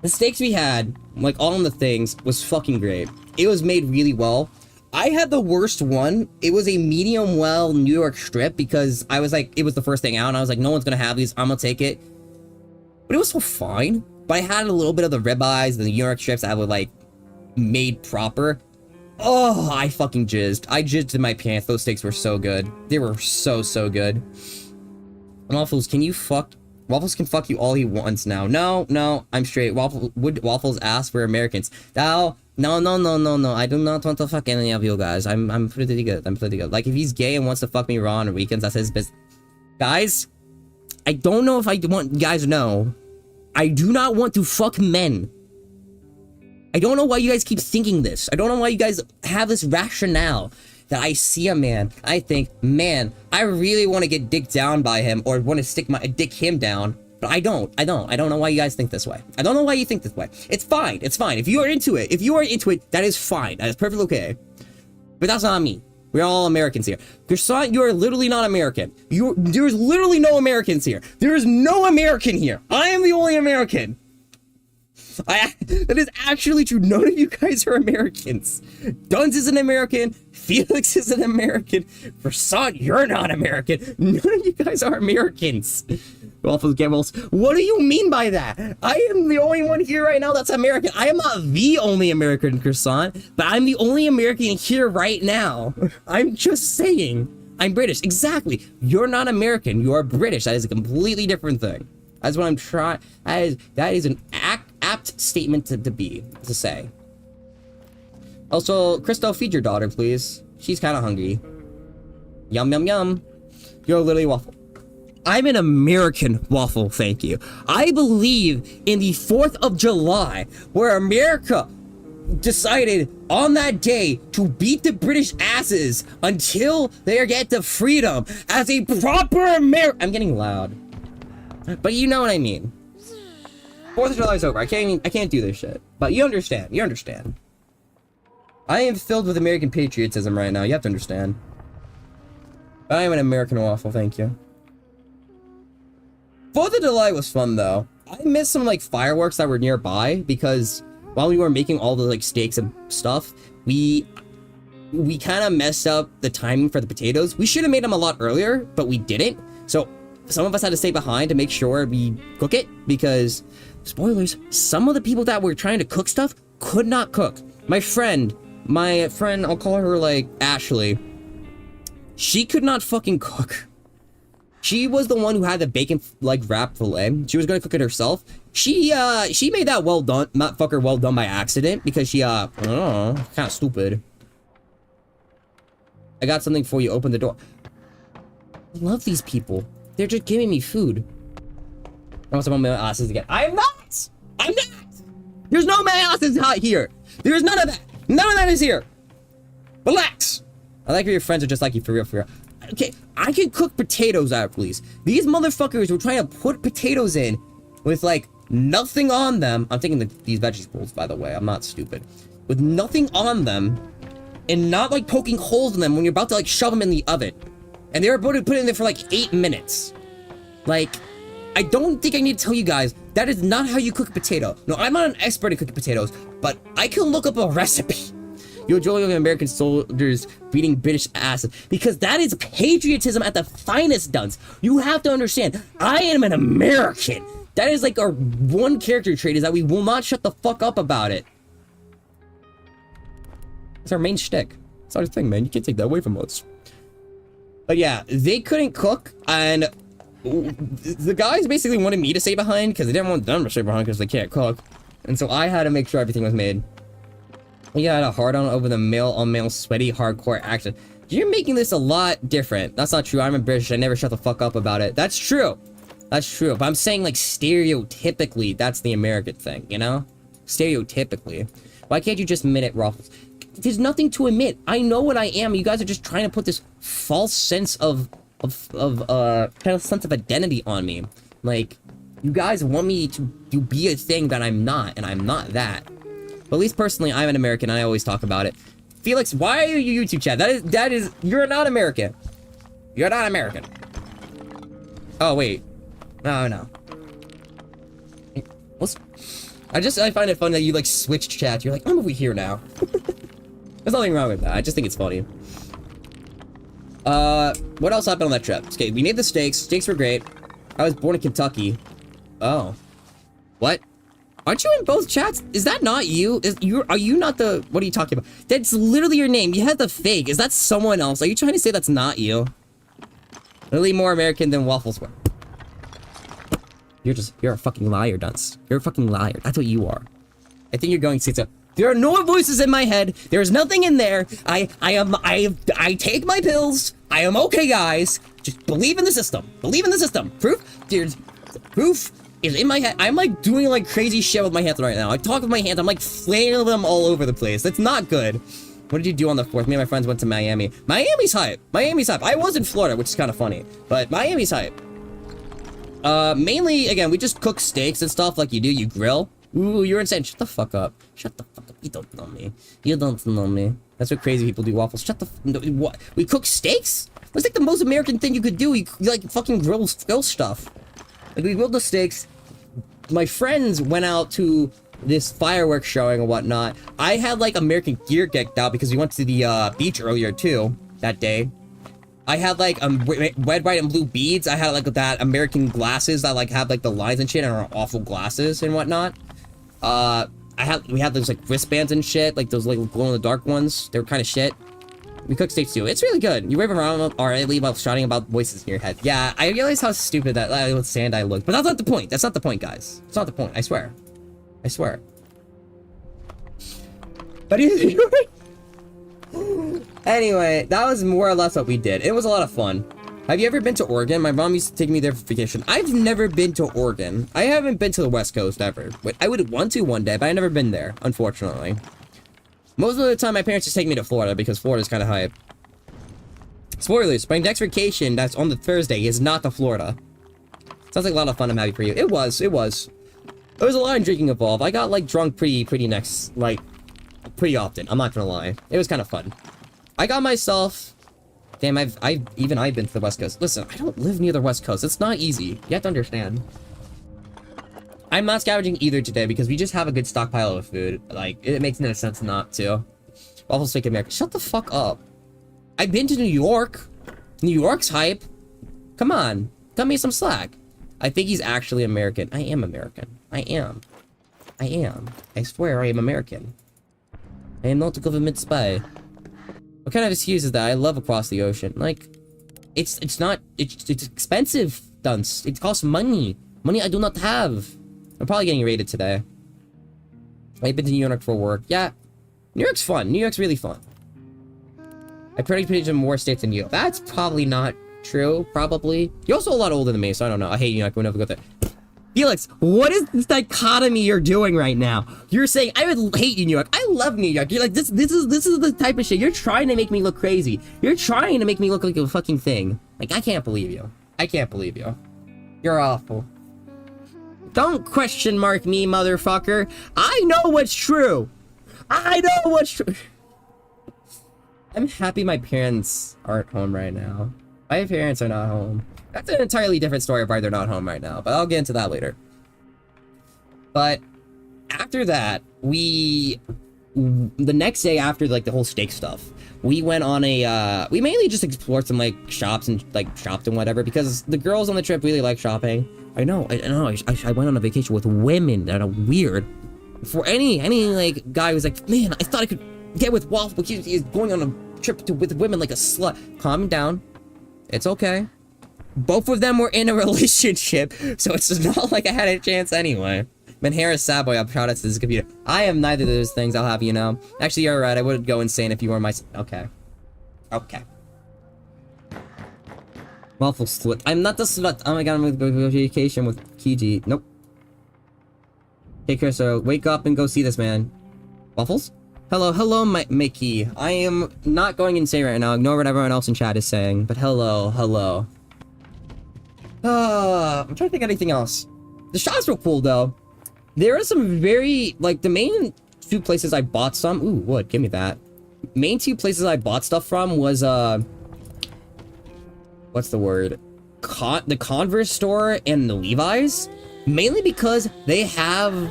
The steaks we had, like all in the things, was fucking great. It was made really well. I had the worst one. It was a medium well New York strip because I was like, it was the first thing out and I was like, no one's gonna have these, I'm gonna take it. But it was so fine. But I had a little bit of the ribeyes, the New York strips that were like made proper. Oh, I fucking jizzed. I jizzed in my pants. Those steaks were so good. They were so good. Waffles, Waffles can fuck you all he wants now. No, I'm straight. Waffles ask for Americans. No. I do not want to fuck any of you guys. I'm pretty good. Like, if he's gay and wants to fuck me raw on weekends, that's his business. Guys, I don't know if I want you guys to know. I do not want to fuck men. I don't know why you guys keep thinking this. I don't know why you guys have this rationale that I see a man, I think, man, I really want to get dicked down by him or want to stick him down, but But I don't know why you guys think this way. I don't know why you think this way. It's fine. It's fine. If you are into it, that is fine. That is perfectly okay. But that's not me. We're all Americans here. Croissant, you are literally not American. There's literally no Americans here. There is no American here. I am the only American. That is actually true. None of you guys are Americans. Duns is an American. Felix is an American. Croissant, you're not American. None of you guys are Americans. Waffles, Gambles. What do you mean by that? I am the only one here right now that's American. I am not the only American, Croissant, but I'm the only American here right now. I'm just saying. I'm British. Exactly. You're not American. You are British. That is a completely different thing. That's what I'm trying. That is an apt statement to say. Also, Crystal, feed your daughter, please. She's kind of hungry. Yum, yum, yum. You're literally Waffle. I'm an American Waffle, thank you. I believe in the 4th of July, where America decided on that day to beat the British asses until they get to freedom as a proper American. I'm getting loud. But you know what I mean. 4th of July is over. I can't do this shit. But you understand. You understand. I am filled with American patriotism right now. You have to understand. I am an American Waffle, thank you. 4th of July was fun, though. I missed some, like, fireworks that were nearby, because while we were making all the, like, steaks and stuff, we kind of messed up the timing for the potatoes. We should have made them a lot earlier, but we didn't. So, some of us had to stay behind to make sure we cook it, because, spoilers, some of the people that were trying to cook stuff could not cook. My friend, I'll call her, like, Ashley, she could not fucking cook. She was the one who had the bacon, like, wrap filet. She was gonna cook it herself. She made that well done, not fucker well done by accident, because she, I don't know, kind of stupid. I got something for you, open the door. I love these people. They're just giving me food. I want some more mayonnaise again. I'm not! I'm not! There's no mayonnaise hot here. There's none of that. None of that is here. Relax. I like how your friends are just like you, for real, for real. Okay, I can cook potatoes out, please. These motherfuckers were trying to put potatoes in with, like, nothing on them. I'm thinking these vegetables, by the way. I'm not stupid. With nothing on them and not, like, poking holes in them when you're about to, like, shove them in the oven. And they were about to put it in there for, like, 8 minutes. Like, I don't think I need to tell you guys, that is not how you cook a potato. No, I'm not an expert at cooking potatoes, but I can look up a recipe. You're joining American soldiers beating British asses, because that is patriotism at the finest, Duns. You have to understand, I am an American. That is like our one character trait, is that we will not shut the fuck up about it. It's our main shtick. It's our thing, man. You can't take that away from us. But yeah, they couldn't cook, and the guys basically wanted me to stay behind, because they didn't want them to stay behind because they can't cook. And so I had to make sure everything was made. We had a hard-on over the male-on-male sweaty hardcore action. You're making this a lot different. That's not true. I'm a British. I never shut the fuck up about it. That's true. That's true. But I'm saying, like, stereotypically, that's the American thing, you know? Stereotypically. Why can't you just admit it, Ruffles? There's nothing to admit. I know what I am. You guys are just trying to put this false sense of kind of sense of identity on me. Like, you guys want me to be a thing that I'm not, and I'm not that. But at least personally, I'm an American, and I always talk about it. Felix, why are you YouTube chat? That is, you're not American. You're not American. Oh, wait. No. I find it fun that you, like, switched chat. You're like, I'm over here now. There's nothing wrong with that. I just think it's funny. What else happened on that trip? Okay, we made the steaks. Steaks were great. I was born in Kentucky. Oh. What? Aren't you in both chats? Is that not you? Are you not the... What are you talking about? That's literally your name. You had the fake. Is that someone else? Are you trying to say that's not you? Really more American than Waffles were. You're a fucking liar, Dunce. You're a fucking liar. That's what you are. I think you're going to... There are no voices in my head. There's nothing in there. I take my pills. I am okay, guys. Just believe in the system. Believe in the system. Proof is in my head. I'm like doing like crazy shit with my hands right now. I talk with my hands. I'm like flailing them all over the place. That's not good. What did you do on the 4th? Me and my friends went to Miami. Miami's hype. Miami's hype. I was in Florida, which is kind of funny, but Miami's hype. Mainly, again, we just cook steaks and stuff like you do. You grill. Ooh, you're insane. Shut the fuck up. Shut the fuck up. You don't know me. You don't know me. That's what crazy people do, Waffles. Shut the no, what? We cook steaks? That's like the most American thing you could do. You like fucking grill stuff. Like, we grilled the steaks. My friends went out to this fireworks showing and whatnot. I had, like, American gear decked out because we went to the, beach earlier, too, that day. I had, like, red, white, and blue beads. I had, like, that American glasses that, like, have, like, the lines and shit and are awful glasses and whatnot. We had those, like, wristbands and shit, like, those, like, glow-in-the-dark ones. They were kind of shit. We cook steaks, too. It's really good. You wave around, or I leave while shouting about voices in your head. Yeah, I realize how stupid that little sand I look. But that's not the point. That's not the point, guys. It's not the point. I swear. I swear. But anyway, that was more or less what we did. It was a lot of fun. Have you ever been to Oregon? My mom used to take me there for vacation. I've never been to Oregon. I haven't been to the West Coast ever. I would want to one day, but I've never been there, unfortunately. Most of the time, my parents just take me to Florida because Florida's kind of hype. Spoilers, my next vacation that's on the Thursday is not to Florida. Sounds like a lot of fun. I'm happy for you. It was. There was a lot of drinking involved. I got, like, drunk pretty often. I'm not gonna lie. It was kind of fun. I got myself... Damn, I've been to the West Coast. Listen, I don't live near the West Coast. It's not easy. You have to understand. I'm not scavenging either today because we just have a good stockpile of food. Like, it makes no sense not to. Waffles fake America. Shut the fuck up. I've been to New York. New York's hype. Come on. Cut me some slack. I think he's actually American. I am American. I am. I swear I am American. I am not a government spy. What kind of excuse is that? I love Across the Ocean. Like, it's expensive, dunce. It costs money. Money I do not have. I'm probably getting raided today. I've been to New York for work. Yeah. New York's fun. New York's really fun. I predicted more states than you. That's probably not true. Probably. You're also a lot older than me, so I don't know. I hate New York. We'll never go there. Felix, what is this dichotomy you're doing right now? You're saying I would hate New York. I love New York. You're like this is the type of shit. You're trying to make me look crazy. You're trying to make me look like a fucking thing. Like, I can't believe you. I can't believe you. You're awful. Don't question mark me, motherfucker. I know what's true. I know what's true. I'm happy my parents aren't home right now. My parents are not home. That's an entirely different story of why they're not home right now, but I'll get into that later. But after that, the next day after, like, the whole steak stuff, we went on a, we mainly just explored some, like, shops and, like, shopped and whatever, because the girls on the trip really like shopping. I know, I went on a vacation with women that are weird. For any, like, guy who's like, man, I thought I could get with Waffle, but he's going on a trip with women like a slut. Calm down. It's okay. Both of them were in a relationship, so it's not like I had a chance anyway. Manhara Saboy, I'm proud of this computer. I am neither of those things, I'll have you know. Actually, you're right, I would go insane if you were my... Okay. Okay. Waffle slut. I'm not the slut. Oh my god, I'm gonna go to vacation with Kiji. Nope. Hey, Chris, wake up and go see this man. Waffles? Hello, Mickey. I am not going insane right now. Ignore what everyone else in chat is saying. But hello. I'm trying to think of anything else. The shops were cool, though. There are some very... Like, the main two places I bought some... Ooh, wood. Give me that. Main two places I bought stuff from was, what's the word? The Converse store and the Levi's. Mainly because they have...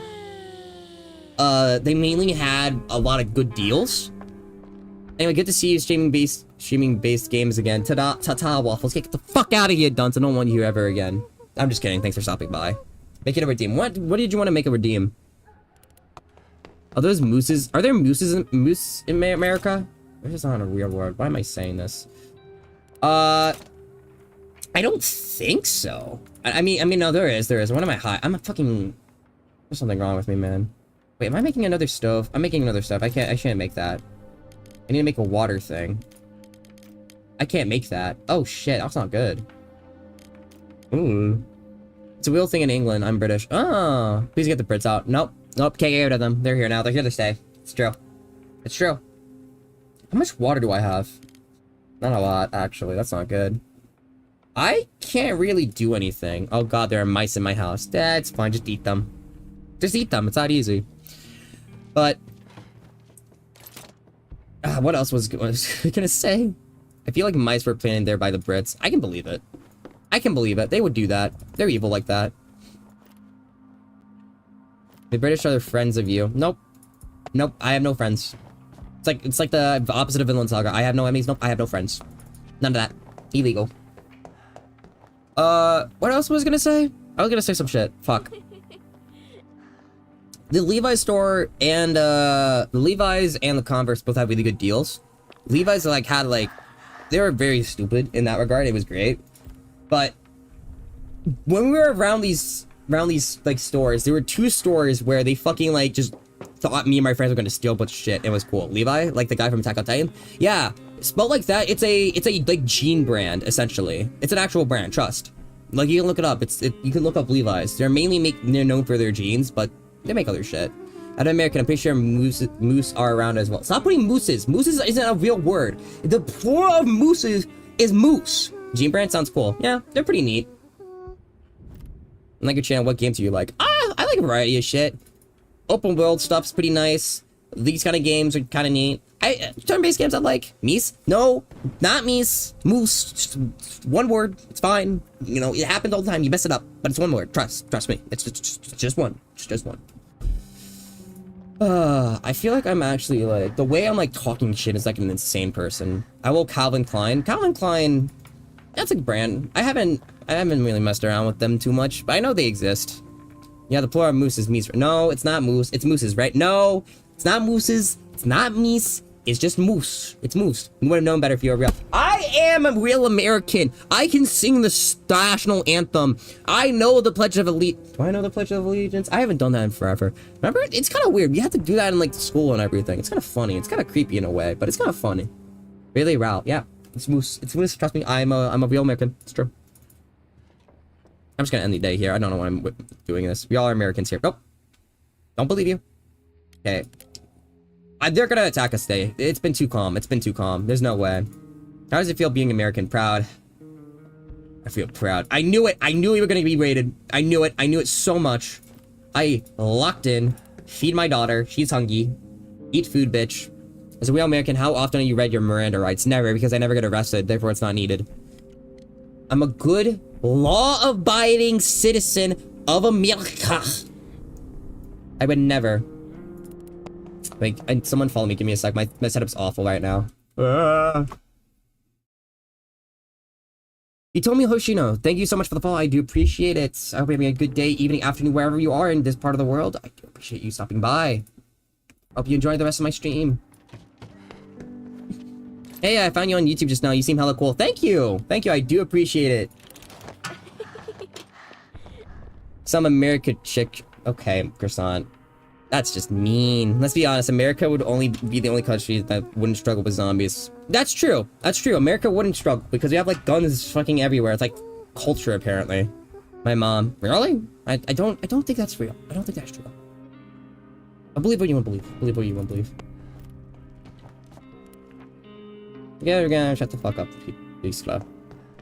they mainly had a lot of good deals. Anyway, good to see you streaming-based games again. Ta-ta, Waffles. Get the fuck out of here, dunce. I don't want you here ever again. I'm just kidding. Thanks for stopping by. Make it a redeem. What did you want to make a redeem? Are those mooses? Are there moose in America? This is not a real word. Why am I saying this? I don't think so. I mean, no, there is. What am I high? I'm a fucking... There's something wrong with me, man. Wait, am I making another stove? I'm making another stove. I shouldn't make that. I need to make a water thing. I can't make that. Oh, shit. That's not good. Ooh. It's a real thing in England. I'm British. Oh. Please get the Brits out. Nope. Can't get rid of them. They're here now. They're here to stay. It's true. It's true. How much water do I have? Not a lot, actually. That's not good. I can't really do anything. Oh god, there are mice in my house. That's fine, just eat them. Just eat them, it's that easy. But... what else was I gonna say? I feel like mice were planted there by the Brits. I can believe it. I can believe it. They would do that. They're evil like that. The British are the friends of you. Nope. Nope, I have no friends. It's like the opposite of Vinland Saga. I have no enemies. Nope, I have no friends. None of that. Illegal. What else was I gonna say? I was gonna say some shit. Fuck. The Levi's store and, the Levi's and the Converse both have really good deals. Levi's, like, had, like... They were very stupid in that regard. It was great. But... when we were around these, like, stores, there were 2 stores where they fucking, like, just thought me and my friends were gonna steal a bunch of shit. It was cool. Levi, like the guy from Attack on Titan. Yeah, spelled like that. It's a like jean brand essentially. It's an actual brand. Trust. Like you can look it up. You can look up Levi's. They're known for their jeans, but they make other shit. Out of American, I'm pretty sure moose are around as well. Stop putting mooses. Mooses isn't a real word. The plural of mooses is moose. Jean brand sounds cool. Yeah, they're pretty neat. Like your channel, what games do you like? I like a variety of shit. Open world stuff's pretty nice. These kind of games are kind of neat. Turn-based games I like. Mies? No, not Mies. Moose. Just one word. It's fine. You know, it happens all the time. You mess it up, but it's one word. Trust me. It's just one. It's just one. I feel like I'm actually like the way I'm like talking shit is like an insane person. I will Calvin Klein. Calvin Klein. That's a brand. I haven't really messed around with them too much, but I know they exist. Yeah, the plural of moose is meese. No, it's not moose. It's mooses, right? No, it's not mooses. It's not meese. It's just moose. It's moose. You would have known better if you were real. I am a real American. I can sing the national anthem. I know the Pledge of Allegiance. Do I know the Pledge of Allegiance? I haven't done that in forever. Remember? It's kind of weird. You have to do that in like school and everything. It's kind of funny. It's kind of creepy in a way, but it's kind of funny. Really, Ralph. Yeah, it's moose. It's moose. Trust me. I'm a real American. It's true. I'm just gonna end the day here. I don't know why I'm doing this. We all are Americans here. Nope. Don't believe you. Okay. They're gonna attack us today. It's been too calm. It's been too calm. There's no way. How does it feel being American? Proud. I feel proud. I knew it. I knew we were gonna be raided. I knew it. I knew it so much. I locked in. Feed my daughter. She's hungry. Eat food, bitch. As a real American, how often have you read your Miranda rights? Never, because I never get arrested. Therefore, it's not needed. I'm a good, law-abiding citizen of America. I would never. Like, someone follow me. Give me a sec. My setup's awful right now. You told me Hoshino. Thank you so much for the follow. I do appreciate it. I hope you're having a good day, evening, afternoon, wherever you are in this part of the world. I do appreciate you stopping by. Hope you enjoy the rest of my stream. Hey, I found you on YouTube just now. You seem hella cool. Thank you. Thank you. I do appreciate it. Some America chick. Okay, croissant. That's just mean. Let's be honest. America would only be the only country that wouldn't struggle with zombies. That's true. That's true. America wouldn't struggle because we have like guns fucking everywhere. It's like culture apparently. My mom. Really? I don't think that's real. I don't think that's true. I believe what you want to believe. Believe what you want to believe. Yeah, we're gonna shut the fuck up. Be slow.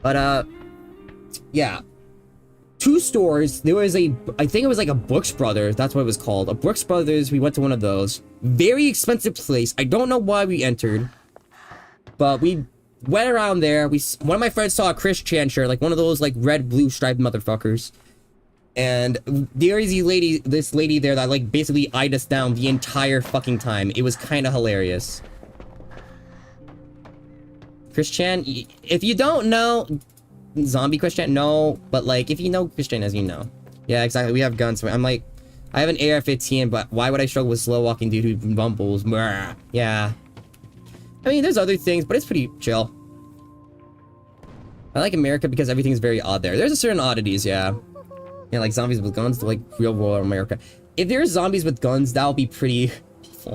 But yeah. 2 stores. There was I think it was like a Brooks Brothers. That's what it was called. A Brooks Brothers. We went to one of those. Very expensive place. I don't know why we entered. But we went around there. One of my friends saw a Chris Chan shirt. Like one of those like red, blue striped motherfuckers. And there is this lady there that like basically eyed us down the entire fucking time. It was kind of hilarious. Chris Chan, if you don't know... Zombie Chris Chan? No, but like, if you know Chris Chan, as you know. Yeah, exactly, we have guns. I'm like, I have an AR-15, but why would I struggle with slow-walking dude who bumbles? Brr. Yeah. I mean, there's other things, but it's pretty chill. I like America because everything's very odd there. There's a certain oddities, yeah. Yeah, like zombies with guns, like real world America. If there's zombies with guns, that'll be pretty...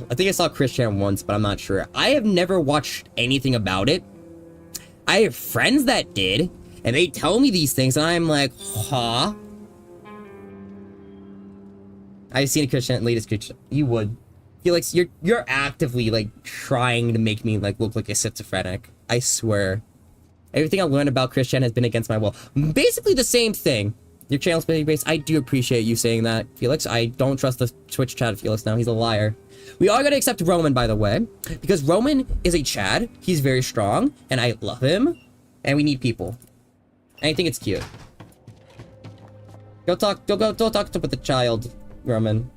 I think I saw Chris Chan once, but I'm not sure. I have never watched anything about it. I have friends that did. And they tell me these things, and I'm like, huh? I've seen a Christian, latest Christian. You would. Feel like you're actively, like, trying to make me, like, look like a schizophrenic. I swear. Everything I learned about Christian has been against my will. Basically the same thing. Your channel's based. I do appreciate you saying that, Felix. I don't trust the Twitch chat of Felix now. He's a liar. We are gonna accept Roman, by the way, because Roman is a Chad. He's very strong, and I love him. And we need people. And I think it's cute. Go talk with the child, Roman.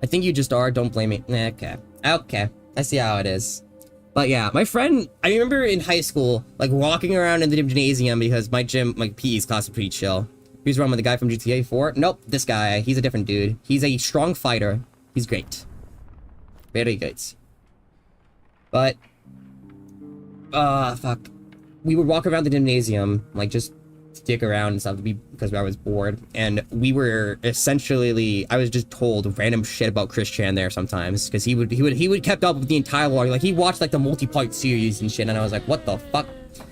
I think you just are. Don't blame me. Okay. Okay. I see how it is. But yeah, my friend, I remember in high school, like walking around in the gymnasium because my PE's class was pretty chill. Who's Roman, the guy from GTA 4? Nope, this guy. He's a different dude. He's a strong fighter. He's great. Very good. But, fuck. We would walk around the gymnasium, like just stick around and stuff because I was bored. And we were essentially, I was just told random shit about Chris Chan there sometimes. Because he would kept up with the entire lore. Like he watched like the multi-part series and shit. And I was like, what the fuck?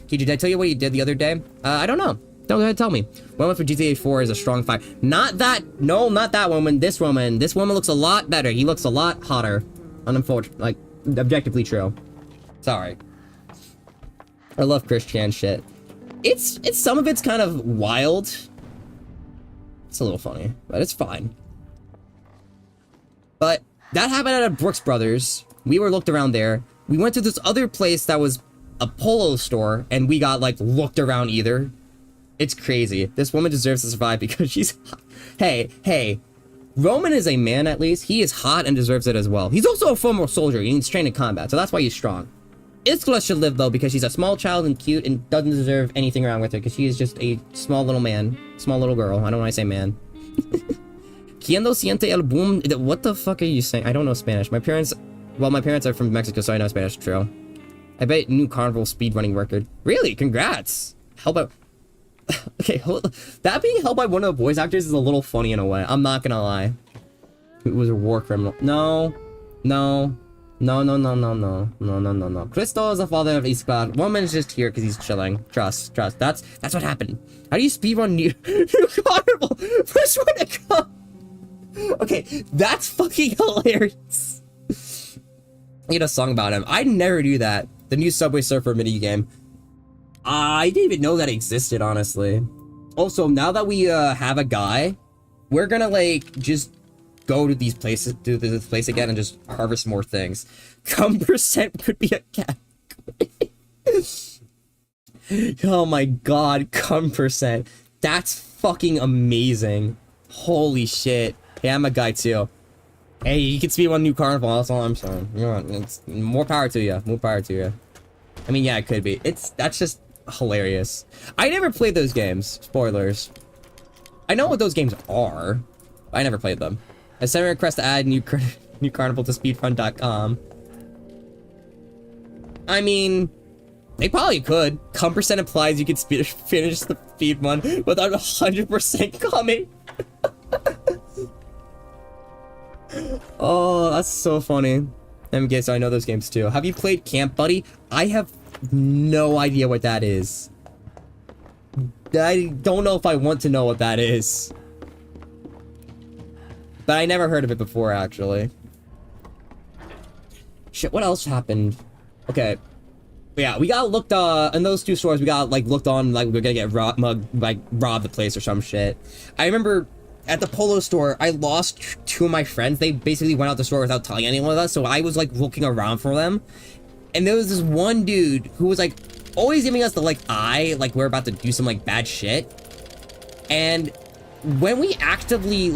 Kiji, did I tell you what you did the other day? I don't know. Don't go ahead, tell me. Woman for GTA 4 is a strong fight. Not that, no, not that woman. This woman. This woman looks a lot better. He looks a lot hotter. Unfortunately, like, objectively true. Sorry. I love Chris Chan shit. It's some of it's kind of wild. It's a little funny, but it's fine. But that happened at a Brooks Brothers. We were looked around there. We went to this other place that was a polo store, and we got, like, looked around either. It's crazy. This woman deserves to survive because she's hot. Hey. Roman is a man, at least. He is hot and deserves it as well. He's also a former soldier. He's trained in combat, so that's why he's strong. Iskala should live, though, because she's a small child and cute and doesn't deserve anything around with her, because she is just a small little man. Small little girl. I don't want to say man. ¿Quién lo siente el boom? What the fuck are you saying? I don't know Spanish. My parents are from Mexico, so I know Spanish. True. I bet new carnival speedrunning record. Really? Congrats. How about... Okay, that being held by one of the voice actors is a little funny in a way. I'm not gonna lie. It was a war criminal. No. Cristo is the father of Iskar. Woman's just here because he's chilling. Trust. That's what happened. How do you speedrun new carnival? First one to come. Okay, that's fucking hilarious. I get a song about him. I never do that. The new Subway Surfer minigame. I didn't even know that existed, honestly. Also, now that we have a guy, we're gonna like just go to these places, to this place again, and just harvest more things. Cum percent could be a cat. Oh my god, cum percent. That's fucking amazing. Holy shit. Hey, I'm a guy too. Hey, you can speed one new carnival. That's all I'm saying. It's more power to you. More power to you. I mean, yeah, it could be. That's just hilarious. I never played those games. Spoilers. I know what those games are, but I never played them. I sent a request to add new carnival to speedrun.com. I mean, they probably could. Cum percent implies you could finish the speed run without 100% coming. Oh, that's so funny. MK, so I know those games too. Have you played Camp Buddy? I have no idea what that is. I don't know if I want to know what that is. But I never heard of it before, actually. Shit, what else happened? Okay. Yeah, we got looked, in those two stores, we got, like, looked on, like, we are gonna get robbed the place or some shit. I remember at the polo store, I lost two of my friends. They basically went out the store without telling anyone of us, so I was, like, looking around for them. And there was this one dude who was, like, always giving us the, like, eye, like, we're about to do some, like, bad shit. And when I actively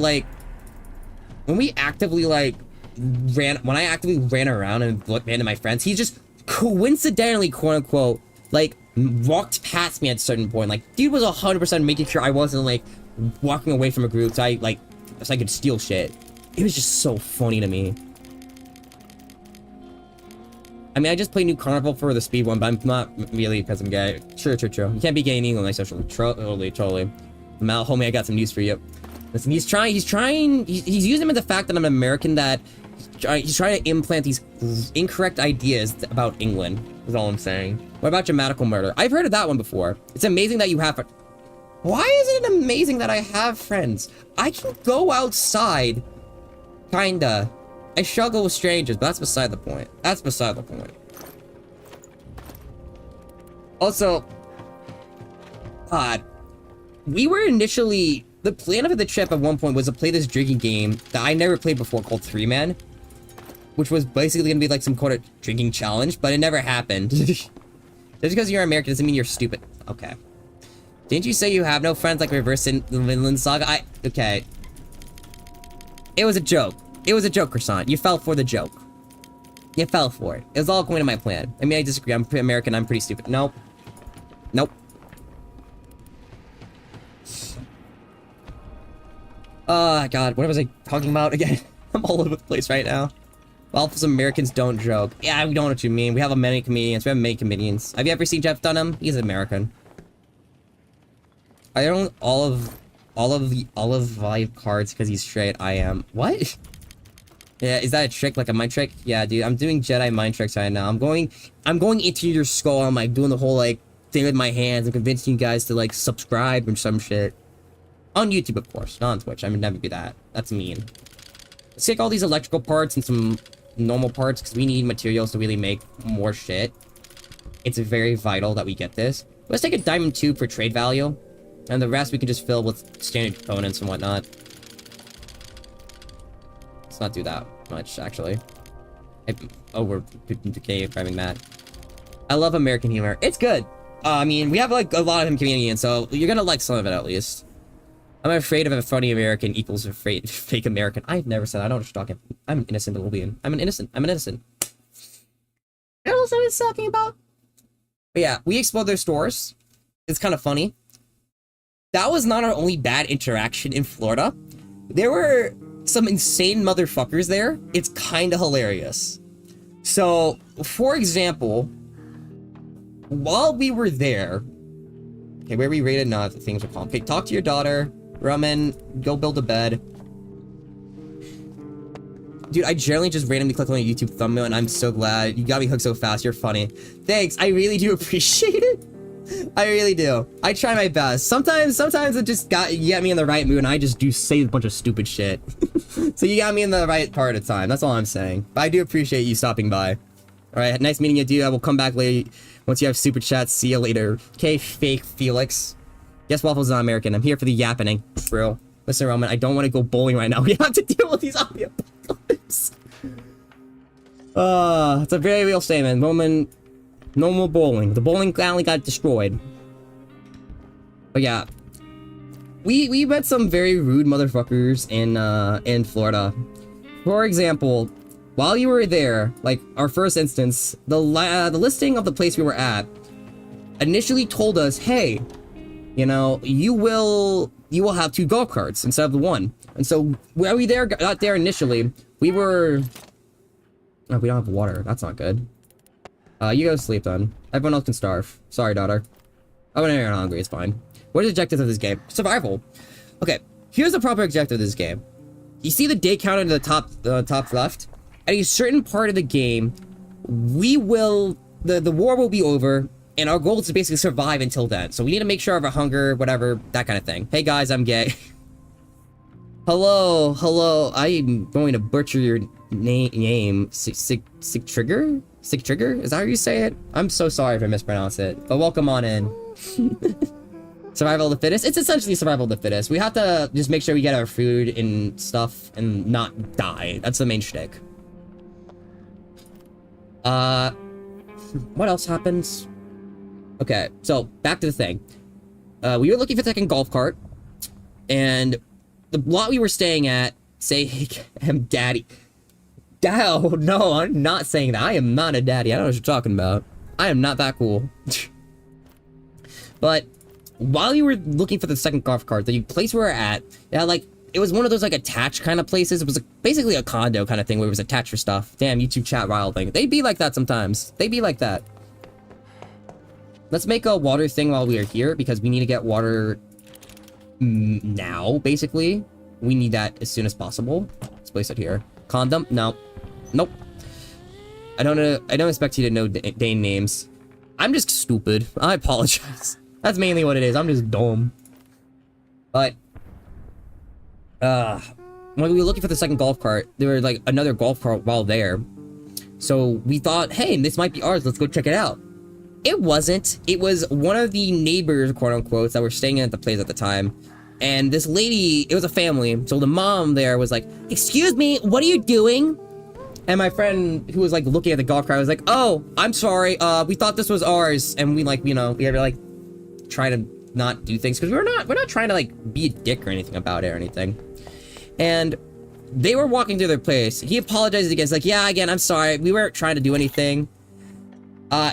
ran around and ran to my friends, he just coincidentally, quote unquote, like, walked past me at a certain point. Like, dude was 100% making sure I wasn't, like, walking away from a group so I could steal shit. It was just so funny to me. I mean, I just played New Carnival for the speed one, but I'm not really because I'm gay. True. You can't be gay in England, like, socially. Totally. Mal, homie, I got some news for you. Listen, he's using them as the fact that I'm an American, that he's trying to implant these incorrect ideas about England, is all I'm saying. What about grammatical murder? I've heard of that one before. It's amazing that you have... Why is it amazing that I have friends? I can go outside, kinda. I struggle with strangers, but that's beside the point. Also, we were initially... The plan of the trip at one point was to play this drinking game that I never played before called 3-Man. Which was basically gonna be like some kind of drinking challenge, but it never happened. Just because you're American doesn't mean you're stupid. Okay. Didn't you say you have no friends like Reverse in the Vinland Saga? Okay. It was a joke. It was a joke, Croissant. You fell for the joke. You fell for it. It was all going to my plan. I mean, I disagree. I'm American. I'm pretty stupid. Nope. Nope. Oh, God. What was I talking about again? I'm all over the place right now. Waffles Americans don't joke. Yeah, we don't know what you mean. We have many comedians. We have many comedians. Have you ever seen Jeff Dunham? He's American. I own all of the vibe cards because he's straight. I am. What? Yeah, is that a trick? Like a mind trick? Yeah, dude. I'm doing Jedi mind tricks right now. I'm going into your skull. I'm like doing the whole like thing with my hands and convincing you guys to like subscribe or some shit. On YouTube, of course, not on Twitch. I would never do that. That's mean. Let's take all these electrical parts and some normal parts because we need materials to really make more shit. It's very vital that we get this. Let's take a diamond tube for trade value. And the rest we can just fill with standard components and whatnot. Let's not do that much, actually. Oh, we're craving that. I love American humor. It's good. I mean, we have, like, a lot of comedians, so you're gonna like some of it, at least. I'm afraid of a funny American equals a fake American. I've never said that. I don't know what you're talking. I'm an innocent little being. I'm an innocent. I don't know what I was talking about. But yeah, we explored their stores. It's kind of funny. That was not our only bad interaction in Florida. There were some insane motherfuckers there. It's kind of hilarious. So, for example, while we were there... Okay, where we rated not the things are called. Okay, talk to your daughter. Roman, go build a bed. Dude, I generally just randomly click on a YouTube thumbnail and I'm so glad. You got me hooked so fast. You're funny. Thanks. I really do appreciate it. I really do. I try my best. Sometimes it just you get me in the right mood and I just say a bunch of stupid shit. So you got me in the right part of time. That's all I'm saying. But I do appreciate you stopping by. Alright, nice meeting you, dude. I will come back later once you have super chats. See you later. Okay, fake Felix. Yes, Waffle's not American. I'm here for the yappening, bro. Listen, Roman, I don't want to go bowling right now. We have to deal with these audio apocalypse. It's a very real statement. Roman, no more bowling. The bowling alley got destroyed. But yeah. We met some very rude motherfuckers in Florida. For example, while you were there, like our first instance, the listing of the place we were at initially told us, hey, you know, you will have 2 golf carts instead of the 1. And so while we got there initially, we were... Oh, we don't have water. That's not good. You go to sleep then. Everyone else can starve. Sorry, daughter. Oh, no, you're not hungry. It's fine. What is the objective of this game? Survival. Okay, here's the proper objective of this game. You see the day counter in the top left? At a certain part of the game, the war will be over, and our goal is to basically survive until then. So we need to make sure of our hunger, whatever, that kind of thing. Hey guys, I'm gay. Hello, I am going to butcher your name. Sick Trigger? Sick Trigger? Is that how you say it? I'm so sorry if I mispronounce it, but welcome on in. Survival of the fittest? It's essentially survival of the fittest. We have to just make sure we get our food and stuff and not die. That's the main shtick. What else happens? Okay, so back to the thing. We were looking for the second golf cart, and the lot we were staying at say, hey, I'm daddy. Oh, no, I'm not saying that. I am not a daddy. I don't know what you're talking about. I am not that cool. But while you were looking for the second golf cart, the place we were at, yeah, like, it was one of those, like, attached kind of places. It was basically a condo kind of thing where it was attached for stuff. Damn, YouTube chat wild thing. They be like that sometimes. They be like that. Let's make a water thing while we are here, because we need to get water now, basically. We need that as soon as possible. Let's place it here. Condom? No. Nope. I don't expect you to know Dane names. I'm just stupid. I apologize. That's mainly what it is. I'm just dumb. But when we were looking for the second golf cart, there was like another golf cart while there. So we thought, hey, this might be ours. Let's go check it out. It wasn't. It was one of the neighbors, quote unquote, that were staying at the place at the time. And this lady, it was a family. So the mom there was like, "Excuse me, what are you doing?" And my friend who was like looking at the golf cart was like, "Oh, I'm sorry. We thought this was ours." And we like, you know, we had to like try to not do things because we're not trying to like be a dick or anything about it or anything. And they were walking through their place. He apologized again. He's like, "Yeah, again, I'm sorry. We weren't trying to do anything."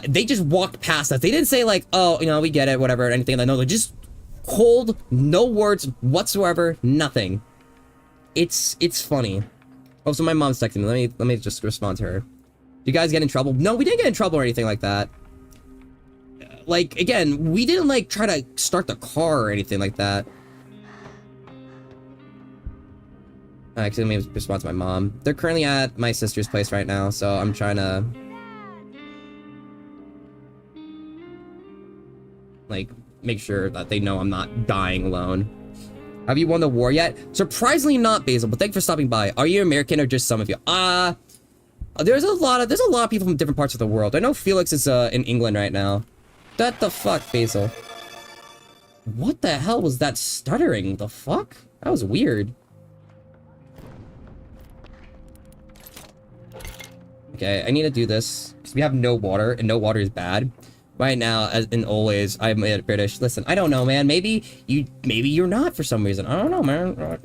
They just walked past us. They didn't say like, "Oh, you know, we get it, whatever," or anything. No, they just cold, no words whatsoever, nothing. It's funny. Oh, so my mom's texting me. Let me just respond to her. "Do you guys get in trouble?" No, we didn't get in trouble or anything like that. Like, again, we didn't like try to start the car or anything like that. Actually, let me respond to my mom. They're currently at my sister's place right now, so I'm trying to like make sure that they know I'm not dying alone. Have you won the war yet? Surprisingly not, Basil, but thanks for stopping by. Are you American or just some of you? There's a lot of people from different parts of the world. I know Felix is in England right now. What the fuck, Basil? What the hell was that stuttering? The fuck? That was weird. Okay, I need to do this because we have no water, and no water is bad. Right now, as in always, I'm British. Listen, I don't know, man. Maybe you're not for some reason. I don't know, man.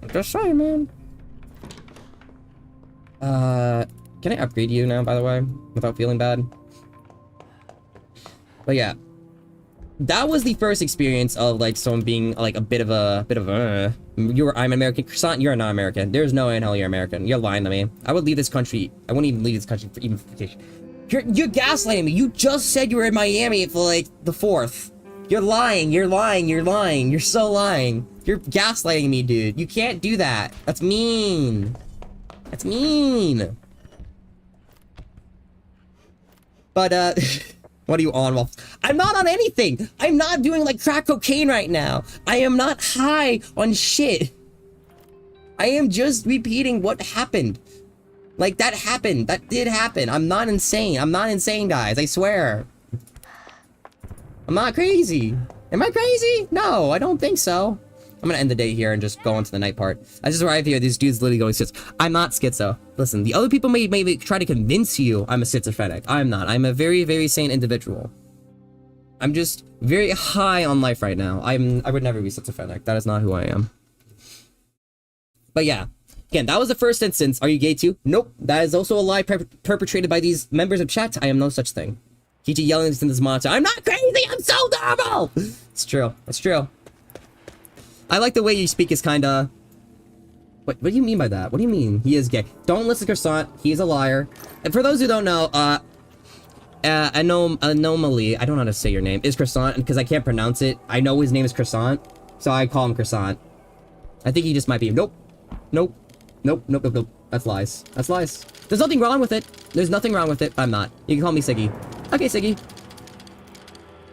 I'm just saying, man. Can I upgrade you now, by the way, without feeling bad? But yeah, that was the first experience of like someone being like a bit of I'm American. Croissant, you're not American. There's no way in hell you're American. You're lying to me. I would leave this country. I wouldn't even leave this country for even vacation. You're gaslighting me. You just said you were in Miami for like the 4th. You're lying. You're lying. You're lying. You're so lying. You're gaslighting me, dude. You can't do that. That's mean. That's mean. But what are you on? Well, I'm not on anything. I'm not doing like crack cocaine right now. I am not high on shit. I am just repeating what happened. Like, that happened. That did happen. I'm not insane. I'm not insane, guys. I swear. I'm not crazy. Am I crazy? No, I don't think so. I'm gonna end the day here and just go on to the night part. I just arrived here. These dudes literally going schizo. I'm not schizo. Listen, the other people may try to convince you I'm a schizophrenic. I'm not. I'm a very, very sane individual. I'm just very high on life right now. I would never be schizophrenic. That is not who I am. But yeah. Again, that was the first instance. Are you gay too? Nope. That is also a lie perpetrated by these members of chat. I am no such thing. Kiji yelling into this monitor. I'm not crazy. I'm so normal. It's true. It's true. I like the way you speak is kind of... What do you mean by that? What do you mean? He is gay. Don't listen to Croissant. He is a liar. And for those who don't know, Anomaly, I don't know how to say your name, is Croissant, because I can't pronounce it. I know his name is Croissant, so I call him Croissant. I think he just might be... Nope. Nope. Nope, nope, nope, nope. That's lies. That's lies. There's nothing wrong with it. There's nothing wrong with it. I'm not. You can call me Siggy. Okay, Siggy.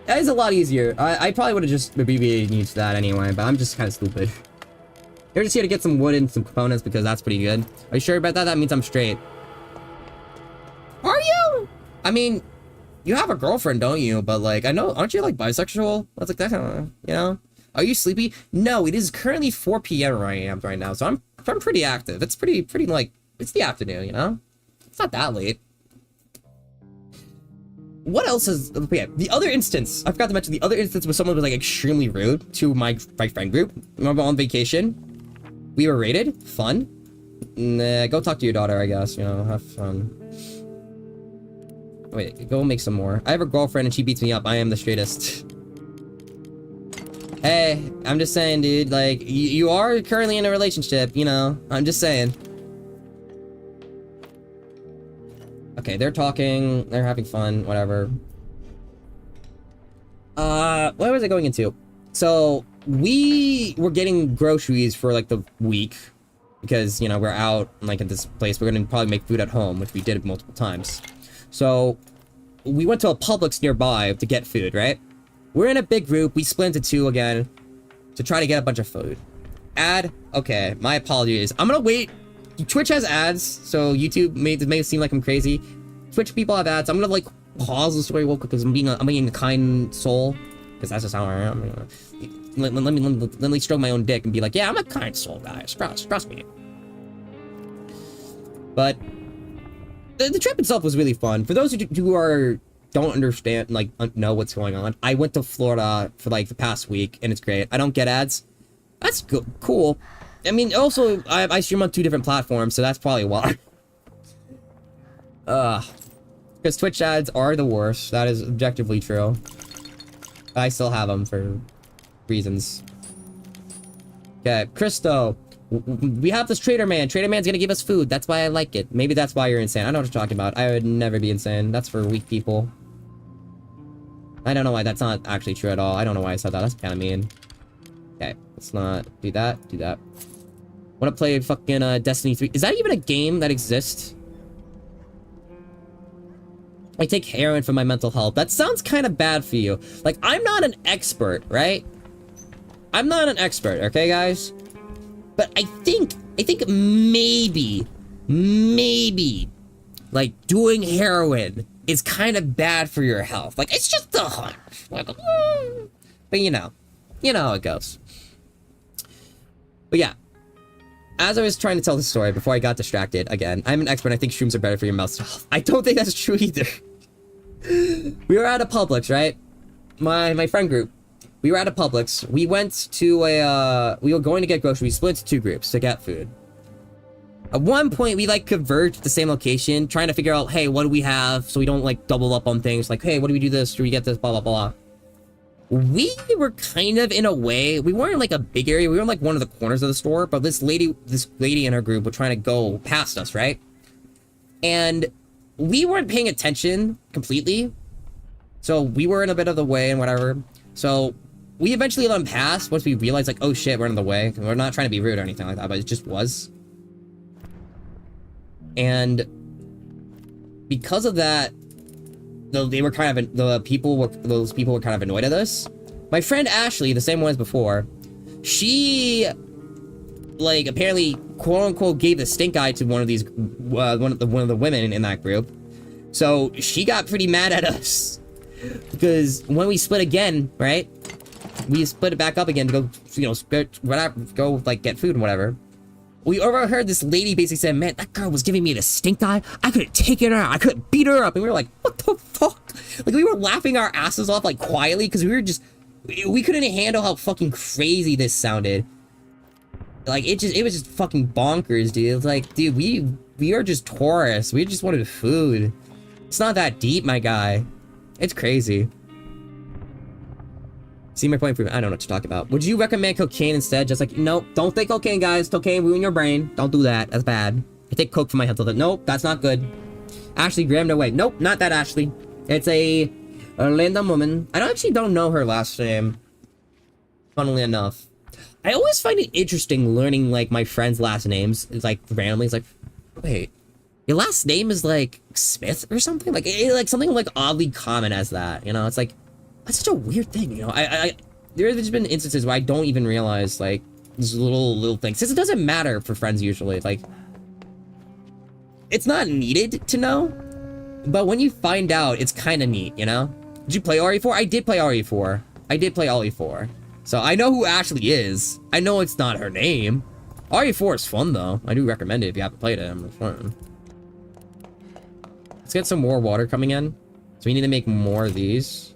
That is a lot easier. I probably would have just abbreviated you to that anyway, but I'm just kind of stupid. You're just here to get some wood and some components because that's pretty good. Are you sure about that? That means I'm straight. Are you? I mean, you have a girlfriend, don't you? But like, I know, aren't you like bisexual? That's like that, you know? Are you sleepy? No, it is currently 4 p.m. where I am right now, so I'm pretty active. It's pretty like, it's the afternoon, you know? It's not that late. What else is, yeah, the other instance, I forgot to mention, the other instance was someone was like extremely rude to my friend group. Remember on vacation? We were raided? Fun. Nah, go talk to your daughter, I guess, you know, have fun. Wait, go make some more. I have a girlfriend and she beats me up. I am the straightest. Hey, I'm just saying, dude, like, you are currently in a relationship, you know? I'm just saying. Okay, they're talking, they're having fun, whatever. What was I going into? So, we were getting groceries for, like, the week. Because, you know, we're out, like, at this place. We're gonna probably make food at home, which we did multiple times. So, we went to a Publix nearby to get food, right? We're in a big group. We split into two again to try to get a bunch of food. Ad. Okay, my apologies. I'm gonna wait. Twitch has ads, so YouTube may seem like I'm crazy. Twitch people have ads. I'm gonna like pause the story real quick because I'm being a kind soul. Because that's just how I am. Let me stroke my own dick and be like, yeah, I'm a kind soul, guys. Trust me. But the trip itself was really fun. For those who don't understand, like, know what's going on, I went to Florida for like the past week, and it's great. I don't get ads. That's cool. I mean, also, I stream on 2 different platforms, so that's probably why. Because Twitch ads are the worst. That is objectively true. I still have them for reasons. Okay, Christo. We have this Trader Man. Trader Man's gonna give us food. That's why I like it. Maybe that's why you're insane. I know what you're talking about. I would never be insane. That's for weak people. I don't know why that's not actually true at all. I don't know why I said that. That's kind of mean. Okay, let's not do that. Do that. Wanna play fucking Destiny 3? Is that even a game that exists? I take heroin for my mental health. That sounds kind of bad for you. Like, I'm not an expert, right? I'm not an expert, okay, guys? But I think maybe, like, doing heroin is kind of bad for your health. Like, it's just a hunch. Like, but you know how it goes. But yeah, as I was trying to tell the story before I got distracted, again, I'm an expert. I think shrooms are better for your mental health. I don't think that's true either. We were at a Publix, right? My friend group. We were at a Publix. We went to we were going to get groceries. We split into 2 groups to get food. At one point, we like converged at the same location, trying to figure out, hey, what do we have? So we don't like double up on things. Like, hey, what do we do this? Do we get this? Blah, blah, blah. We were kind of in a way, we weren't in like a big area. We were in like one of the corners of the store, but this lady in her group were trying to go past us, right? And we weren't paying attention completely. So we were in a bit of the way and whatever. So we eventually let them pass once we realized, like, oh shit, we're in the way. We're not trying to be rude or anything like that, but it just was. And because of that, those people were kind of annoyed at us. My friend Ashley, the same one as before, she, like, apparently, quote unquote, gave the stink eye to one of these, one of the women in that group. So she got pretty mad at us because when we split again, right? We split it back up again to go, go like get food and whatever. We overheard this lady basically say, man, that girl was giving me the stink eye. I couldn't take it out. I couldn't beat her up. And we were like, what the fuck? Like, we were laughing our asses off, like, quietly, because we couldn't handle how fucking crazy this sounded. Like, it was just fucking bonkers, dude. It's like, dude, we are just tourists. We just wanted food. It's not that deep, my guy. It's crazy. See my point? I don't know what to talk about. Would you recommend cocaine instead? Just like, nope, don't take cocaine, guys. Cocaine ruin your brain. Don't do that. That's bad. I take coke for my health. Nope, that's not good. Ashley Graham, no way. Nope, not that Ashley. It's a random woman. I actually don't know her last name. Funnily enough. I always find it interesting learning, like, my friends' last names. It's like, randomly, it's like, wait, your last name is, like, Smith or something? Like, something, like, oddly common as that, you know? It's like, that's such a weird thing, you know? There's just been instances where I don't even realize, like, these little things. Since it doesn't matter for friends usually, like, it's not needed to know, but when you find out, it's kind of neat, you know? Did you play RE4? I did play RE4. I did play RE4. So I know who Ashley is. I know it's not her name. RE4 is fun, though. I do recommend it if you haven't played it. It's fun. Let's get some more water coming in. So we need to make more of these.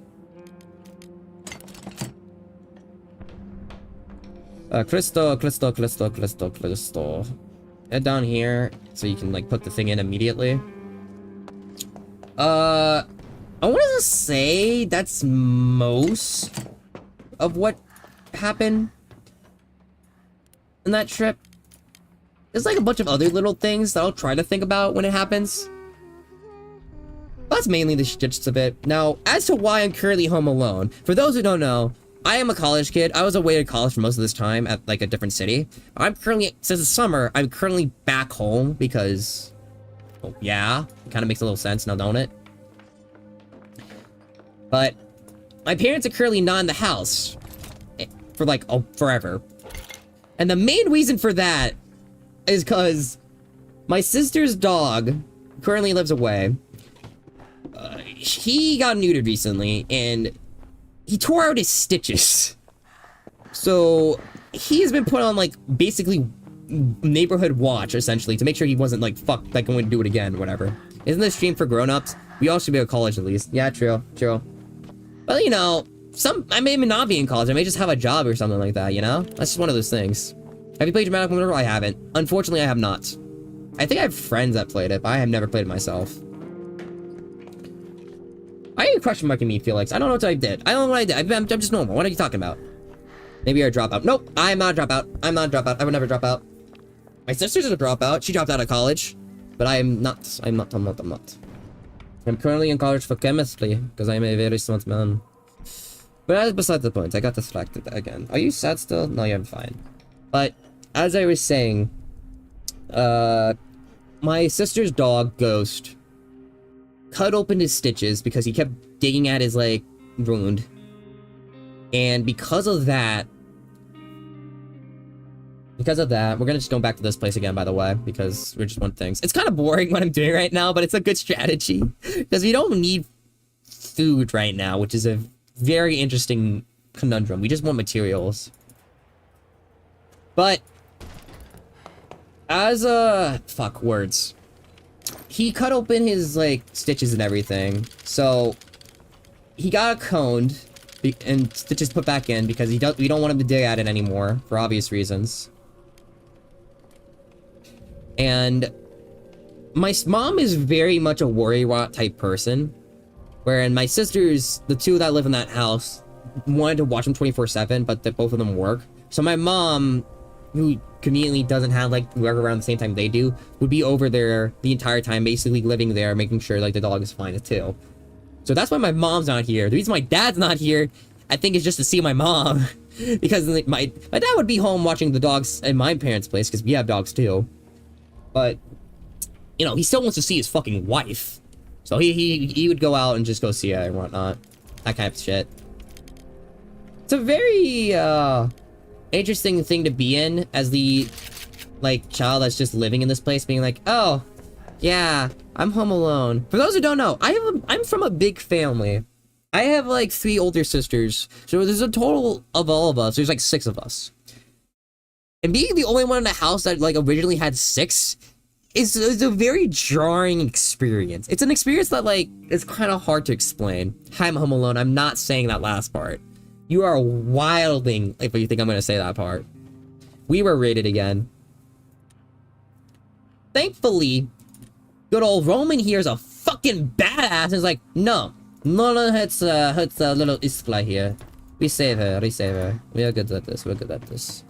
Crystal. Head down here so you can, like, put the thing in immediately. I want to say that's most of what happened in that trip. There's, like, a bunch of other little things that I'll try to think about when it happens. That's mainly the gist of it. Now, as to why I'm currently home alone, for those who don't know, I am a college kid. I was away at college for most of this time at, like, a different city. I'm currently, since the summer, I'm currently back home because, well, yeah, it kind of makes a little sense now, don't it? But my parents are currently not in the house for, like, forever. And the main reason for that is because my sister's dog currently lives away. he got neutered recently, and he tore out his stitches. So he's been put on, like, basically neighborhood watch, essentially, to make sure he wasn't, like, fucked, like, going to do it again, whatever. Isn't this stream for grown-ups? We all should be at college, at least. Yeah, true, true. But, you know, I may not be in college. I may just have a job or something like that, you know? That's just one of those things. Have you played Dramatic Monroe? I haven't. Unfortunately, I have not. I think I have friends that played it, but I have never played it myself. Why are you question marking me, Felix? I don't know what I did. I don't know what I did. I'm just normal. What are you talking about? Maybe you're a dropout. Nope, I am not a dropout. I'm not a dropout. I would never drop out. My sister's a dropout. She dropped out of college. But I am not. I'm not. I'm currently in college for chemistry, because I'm a very smart man. But that's beside the point. I got distracted again. Are you sad still? No, you're fine. But, as I was saying, my sister's dog, Ghost, cut open his stitches because he kept digging at his, like, wound. And because of that, we're gonna just go back to this place again, by the way, because we're just one things. It's kind of boring what I'm doing right now, but it's a good strategy. Because we don't need food right now, which is a very interesting conundrum. We just want materials. But, as fuck, words. He cut open his, like, stitches and everything, so he got coned and stitches put back in because we don't want him to dig at it anymore, for obvious reasons. And my mom is very much a worry rot type person, wherein my sisters, the two that live in that house, wanted to watch them 24/7, but that both of them work. So my mom, who conveniently doesn't have, like, work around the same time they do, would be over there the entire time, basically living there, making sure, like, the dog is fine too. So that's why my mom's not here. The reason my dad's not here, I think, is just to see my mom. Because my dad would be home watching the dogs at my parents' place, because we have dogs too. But, you know, he still wants to see his fucking wife. So he would go out and just go see her and whatnot. That kind of shit. It's a very, interesting thing to be in as the, like, child that's just living in this place, being like, oh, yeah, I'm home alone. For those who don't know, I'm from a big family. I have, like, 3 older sisters, so there's a total of all of us. There's, like, 6 of us. And being the only one in the house that, like, originally had 6 is a very jarring experience. It's an experience that, like, is kind of hard to explain. Hi, I'm home alone. I'm not saying that last part. You are wilding if you think I'm gonna say that part. We were raided again. Thankfully, good old Roman here is a fucking badass and is like, no, it's a little Iskla here. We save her. We are good at this.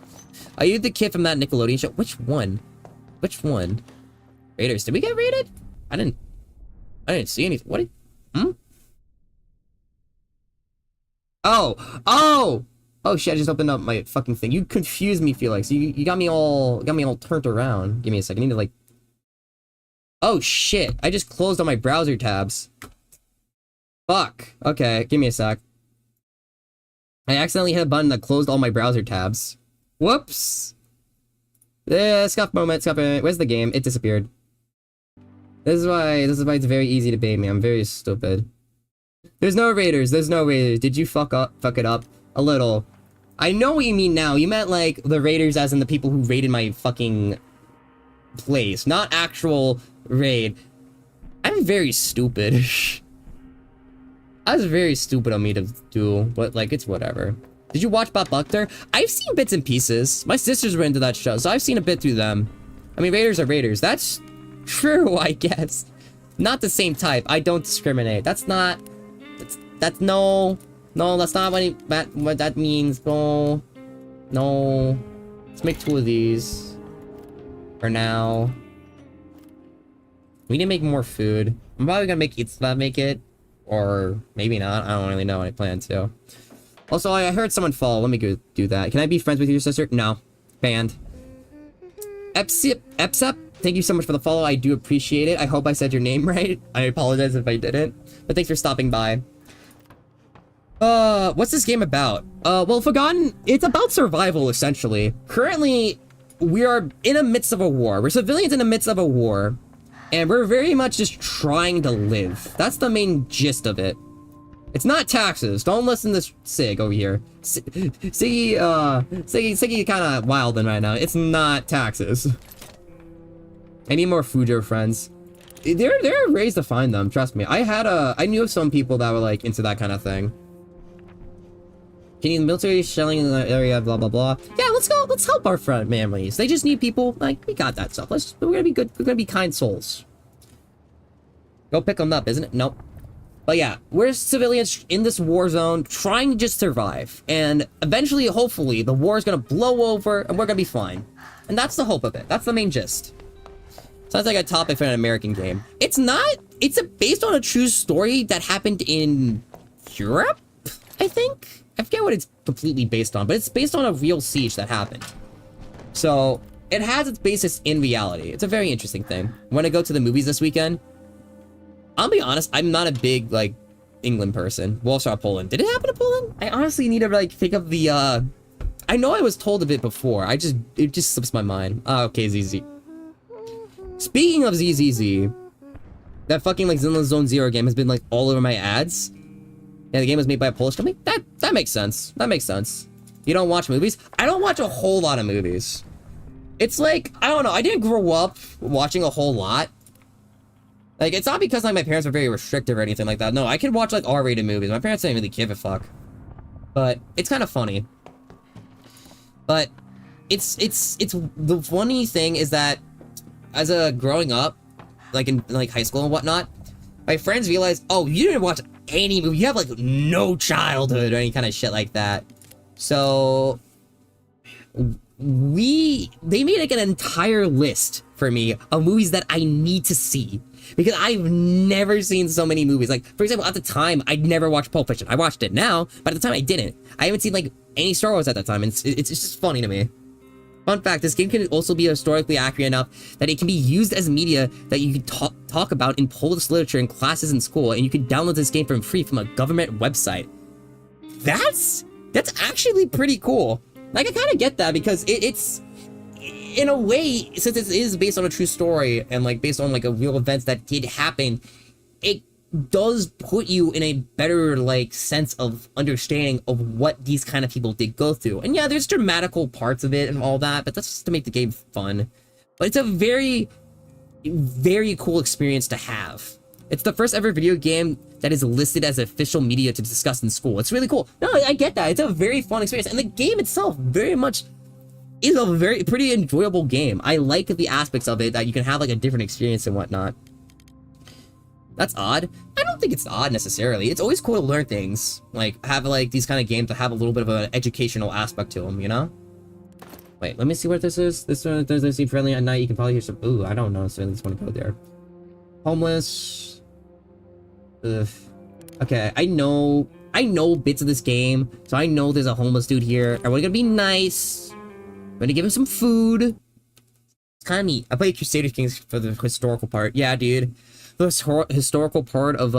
Are you the kid from that Nickelodeon show? Which one? Raiders. Did we get raided? I didn't see anything. What? Oh shit, I just opened up my fucking thing. You confused me, Felix. You got me all turned around. Give me a second. I need to, like... Oh shit, I just closed all my browser tabs. Fuck. Okay, give me a sec. I accidentally hit a button that closed all my browser tabs. Whoops. Scuff moment. Where's the game? It disappeared. This is why it's very easy to bait me. I'm very stupid. There's no raiders. Did you fuck it up? A little. I know what you mean now. You meant, like, the raiders as in the people who raided my fucking place. Not actual raid. I'm very stupid. That was very stupid of me to do, but, like, it's whatever. Did you watch Bob Buckter? I've seen bits and pieces. My sisters were into that show, so I've seen a bit through them. I mean, raiders are raiders. That's true, I guess. Not the same type. I don't discriminate. That's not... That's no, that's not what that means. No. Let's make 2 of these. For now. We need to make more food. I'm probably gonna make it. Or maybe not. I don't really know. I plan to. Also, I heard someone fall. Let me go do that. Can I be friends with your sister? No. Banned. Epsep, thank you so much for the follow. I do appreciate it. I hope I said your name right. I apologize if I didn't. But thanks for stopping by. What's this game about? Well, Forgotten, it's about survival, essentially. Currently, we are in the midst of a war. We're civilians in the midst of a war. And we're very much just trying to live. That's the main gist of it. It's not taxes. Don't listen to Sig over here. Siggy kind of wildin' right now. It's not taxes. I need more Vtuber friends. There are ways to find them. Trust me. I knew of some people that were like into that kind of thing. Can you military shelling in the area? Blah blah blah. Yeah, let's go. Let's help our families. They just need people. Like we got that stuff. We're gonna be good. We're gonna be kind souls. Go pick them up, isn't it? Nope. But yeah, we're civilians in this war zone trying to just survive. And eventually, hopefully, the war is going to blow over and we're going to be fine. And that's the hope of it. That's the main gist. Sounds like a topic for an American game. It's not. It's based on a true story that happened in Europe, I think. I forget what it's completely based on, but it's based on a real siege that happened. So it has its basis in reality. It's a very interesting thing. When I go to the movies this weekend, I'll be honest, I'm not a big, like, England person. Warsaw, Poland. Did it happen to Poland? I honestly need to, like, think of the, I know I was told of it before. It just slips my mind. Oh, okay, ZZ. Speaking of ZZZ, that fucking, like, Zinland Zone Zero game has been, like, all over my ads. Yeah, the game was made by a Polish company? That makes sense. That makes sense. You don't watch movies? I don't watch a whole lot of movies. It's like, I don't know, I didn't grow up watching a whole lot. Like, it's not because, like, my parents were very restrictive or anything like that. No, I could watch, like, R-rated movies. My parents didn't really give a fuck. But it's kind of funny. But it's the funny thing is that as a growing up, like, in, like, high school and whatnot, my friends realized, oh, you didn't watch any movie. You have, like, no childhood or any kind of shit like that. So they made, like, an entire list for me of movies that I need to see. Because I've never seen so many movies. Like, for example, at the time, I'd never watched Pulp Fiction. I watched it now, but at the time I didn't. I haven't seen, like, any Star Wars at that time, and it's just funny to me. Fun fact, this game can also be historically accurate enough that it can be used as media that you can talk about in Polish literature in classes in school, and you can download this game for free from a government website. That's actually pretty cool. Like, I kind of get that, because it's... in a way, since it is based on a true story and like based on like a real events that did happen, it does put you in a better like sense of understanding of what these kind of people did go through. And yeah, there's dramatical parts of it and all that, but that's just to make the game fun. But it's a very, very cool experience to have. It's the first ever video game that is listed as official media to discuss in school. It's really cool. No, I get that. It's a very fun experience. And the game itself very much is a pretty enjoyable game. I like the aspects of it that you can have like a different experience and whatnot. That's odd. I don't think it's odd necessarily. It's always cool to learn things. Like, have like these kind of games that have a little bit of an educational aspect to them, you know? Wait, let me see what this is. This one doesn't seem friendly at night. You can probably hear some... Ooh, I don't know. So I just want to go there. Homeless. Ugh. Okay, I know bits of this game. So I know there's a homeless dude here. Are we gonna be nice? I'm gonna give him some food. It's kind of neat. I played Crusader Kings for the historical part. Yeah, dude. The historical part of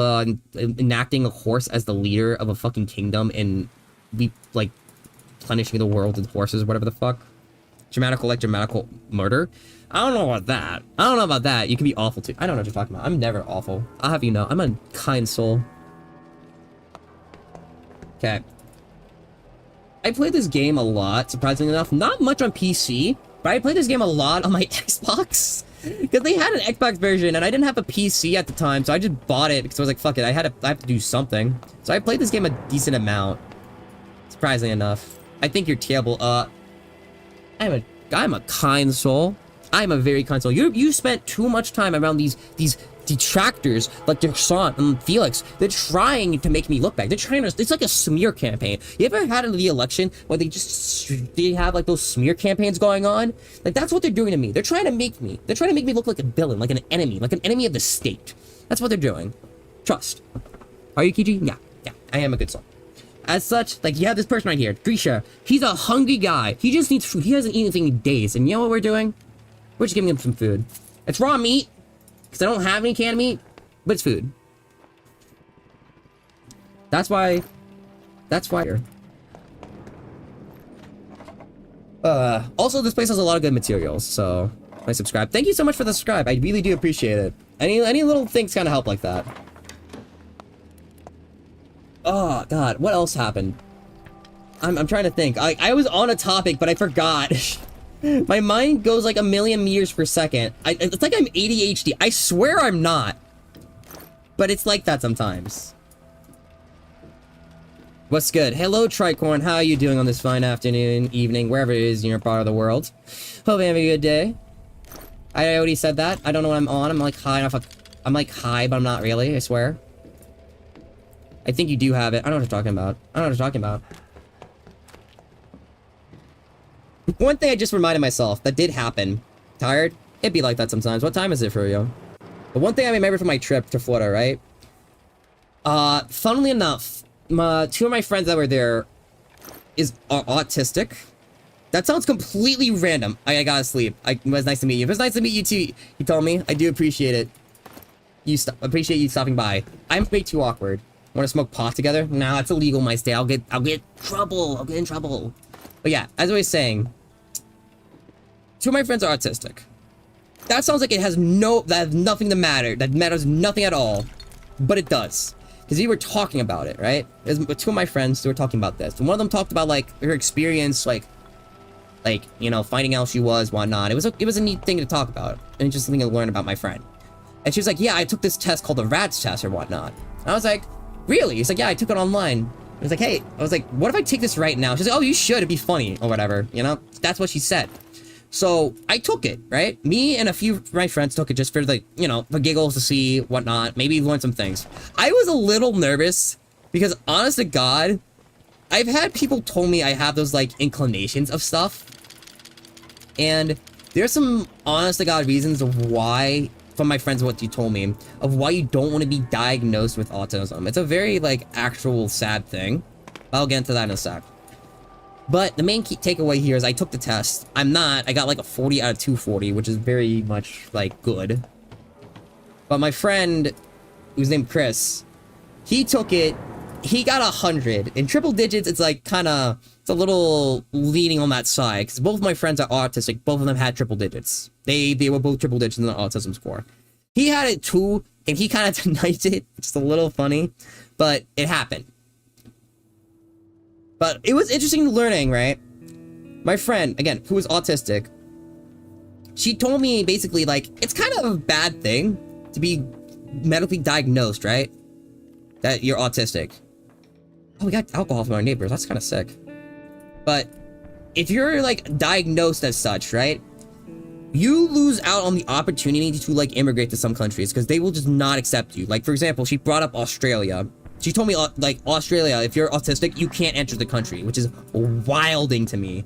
enacting a horse as the leader of a fucking kingdom and like punishing the world with horses or whatever the fuck. Dramatical murder. I don't know about that. I don't know about that. You can be awful too. I don't know what you're talking about. I'm never awful. I'll have you know. I'm a kind soul. Okay. I played this game a lot, surprisingly enough. Not much on PC, but I played this game a lot on my Xbox. Because they had an Xbox version, and I didn't have a PC at the time, so I just bought it because I was like, fuck it, I have to do something. So I played this game a decent amount. Surprisingly enough. I think you're terrible. I'm a kind soul. I'm a very kind soul. You spent too much time around these detractors like Deshaun and Felix. They're trying to make me look bad. They're trying to... It's like a smear campaign. You ever had the election where they have like those smear campaigns going on? Like, that's what they're doing to me. They're trying to make me look like a villain, like an enemy of the state. That's what they're doing. Trust. Are you, Kiji? Yeah, I am a good soul. As such, like, you have this person right here, Grisha. He's a hungry guy. He just needs food. He hasn't eaten anything in days. And you know what we're doing? We're just giving him some food. It's raw meat, because I don't have any canned meat, but it's food. That's why... Also, this place has a lot of good materials, so... I subscribe. Thank you so much for the subscribe. I really do appreciate it. Any little things kind of help like that. Oh, God. What else happened? I'm trying to think. I was on a topic, but I forgot. My mind goes like a million meters per second. It's like I'm ADHD. I swear I'm not. But it's like that sometimes. What's good? Hello, Tricorn. How are you doing on this fine afternoon, evening, wherever it is in your part of the world? Hope you have a good day. I already said that. I don't know what I'm on. I'm like high. I'm like high, but I'm not really. I swear. I think you do have it. I don't know what you're talking about. I don't know what you're talking about. One thing I just reminded myself that did happen. Tired? It'd be like that sometimes. What time is it for you? But one thing I remember from my trip to Florida, right? Funnily enough, two of my friends that were there are autistic. That sounds completely random. I gotta sleep. It was nice to meet you. It was nice to meet you too. You told me. I do appreciate it. Appreciate you stopping by. I'm way too awkward. Want to smoke pot together? No, it's illegal in my state. I'll get trouble. I'll get in trouble. But yeah, as I was saying, two of my friends are autistic. That sounds like that has nothing to matter. That matters nothing at all. But it does. Because we were talking about it, right? Two of my friends, they were talking about this. And one of them talked about, like, her experience, like, you know, finding out she was, whatnot. It was a neat thing to talk about. And just something to learn about my friend. And she was like, yeah, I took this test called the RATS test or whatnot. And I was like, really? He's like, yeah, I took it online. I was like, hey, I was like, what if I take this right now? She's like, oh, you should, it'd be funny, or whatever, you know? That's what she said. So, I took it, right? Me and a few of my friends took it just for, like, you know, the giggles to see, whatnot, maybe learn some things. I was a little nervous, because, honest to God, I've had people told me I have those, like, inclinations of stuff. And there's some, honest to God, reasons of why, from my friends, what you told me, of why you don't want to be diagnosed with autism. It's a very, like, actual sad thing. I'll get into that in a sec. But the main key takeaway here is I took the test. I got like a 40 out of 240, which is very much, like, good. But my friend, who's named Chris, he took it, he got 100. In triple digits, it's like, kinda, it's a little leaning on that side, because both of my friends are autistic, both of them had triple digits. They were both triple digits in the autism score. He had it too, and he kind of denied it, which is a little funny, but it happened. But it was interesting learning, right? My friend, again, who was autistic, she told me basically, like, it's kind of a bad thing to be medically diagnosed, right? That you're autistic. Oh, we got alcohol from our neighbors. That's kind of sick. But if you're, like, diagnosed as such, right? You lose out on the opportunity to, like, immigrate to some countries because they will just not accept you. Like, for example, she brought up Australia. She told me, like, Australia, if you're autistic, you can't enter the country, which is wilding to me.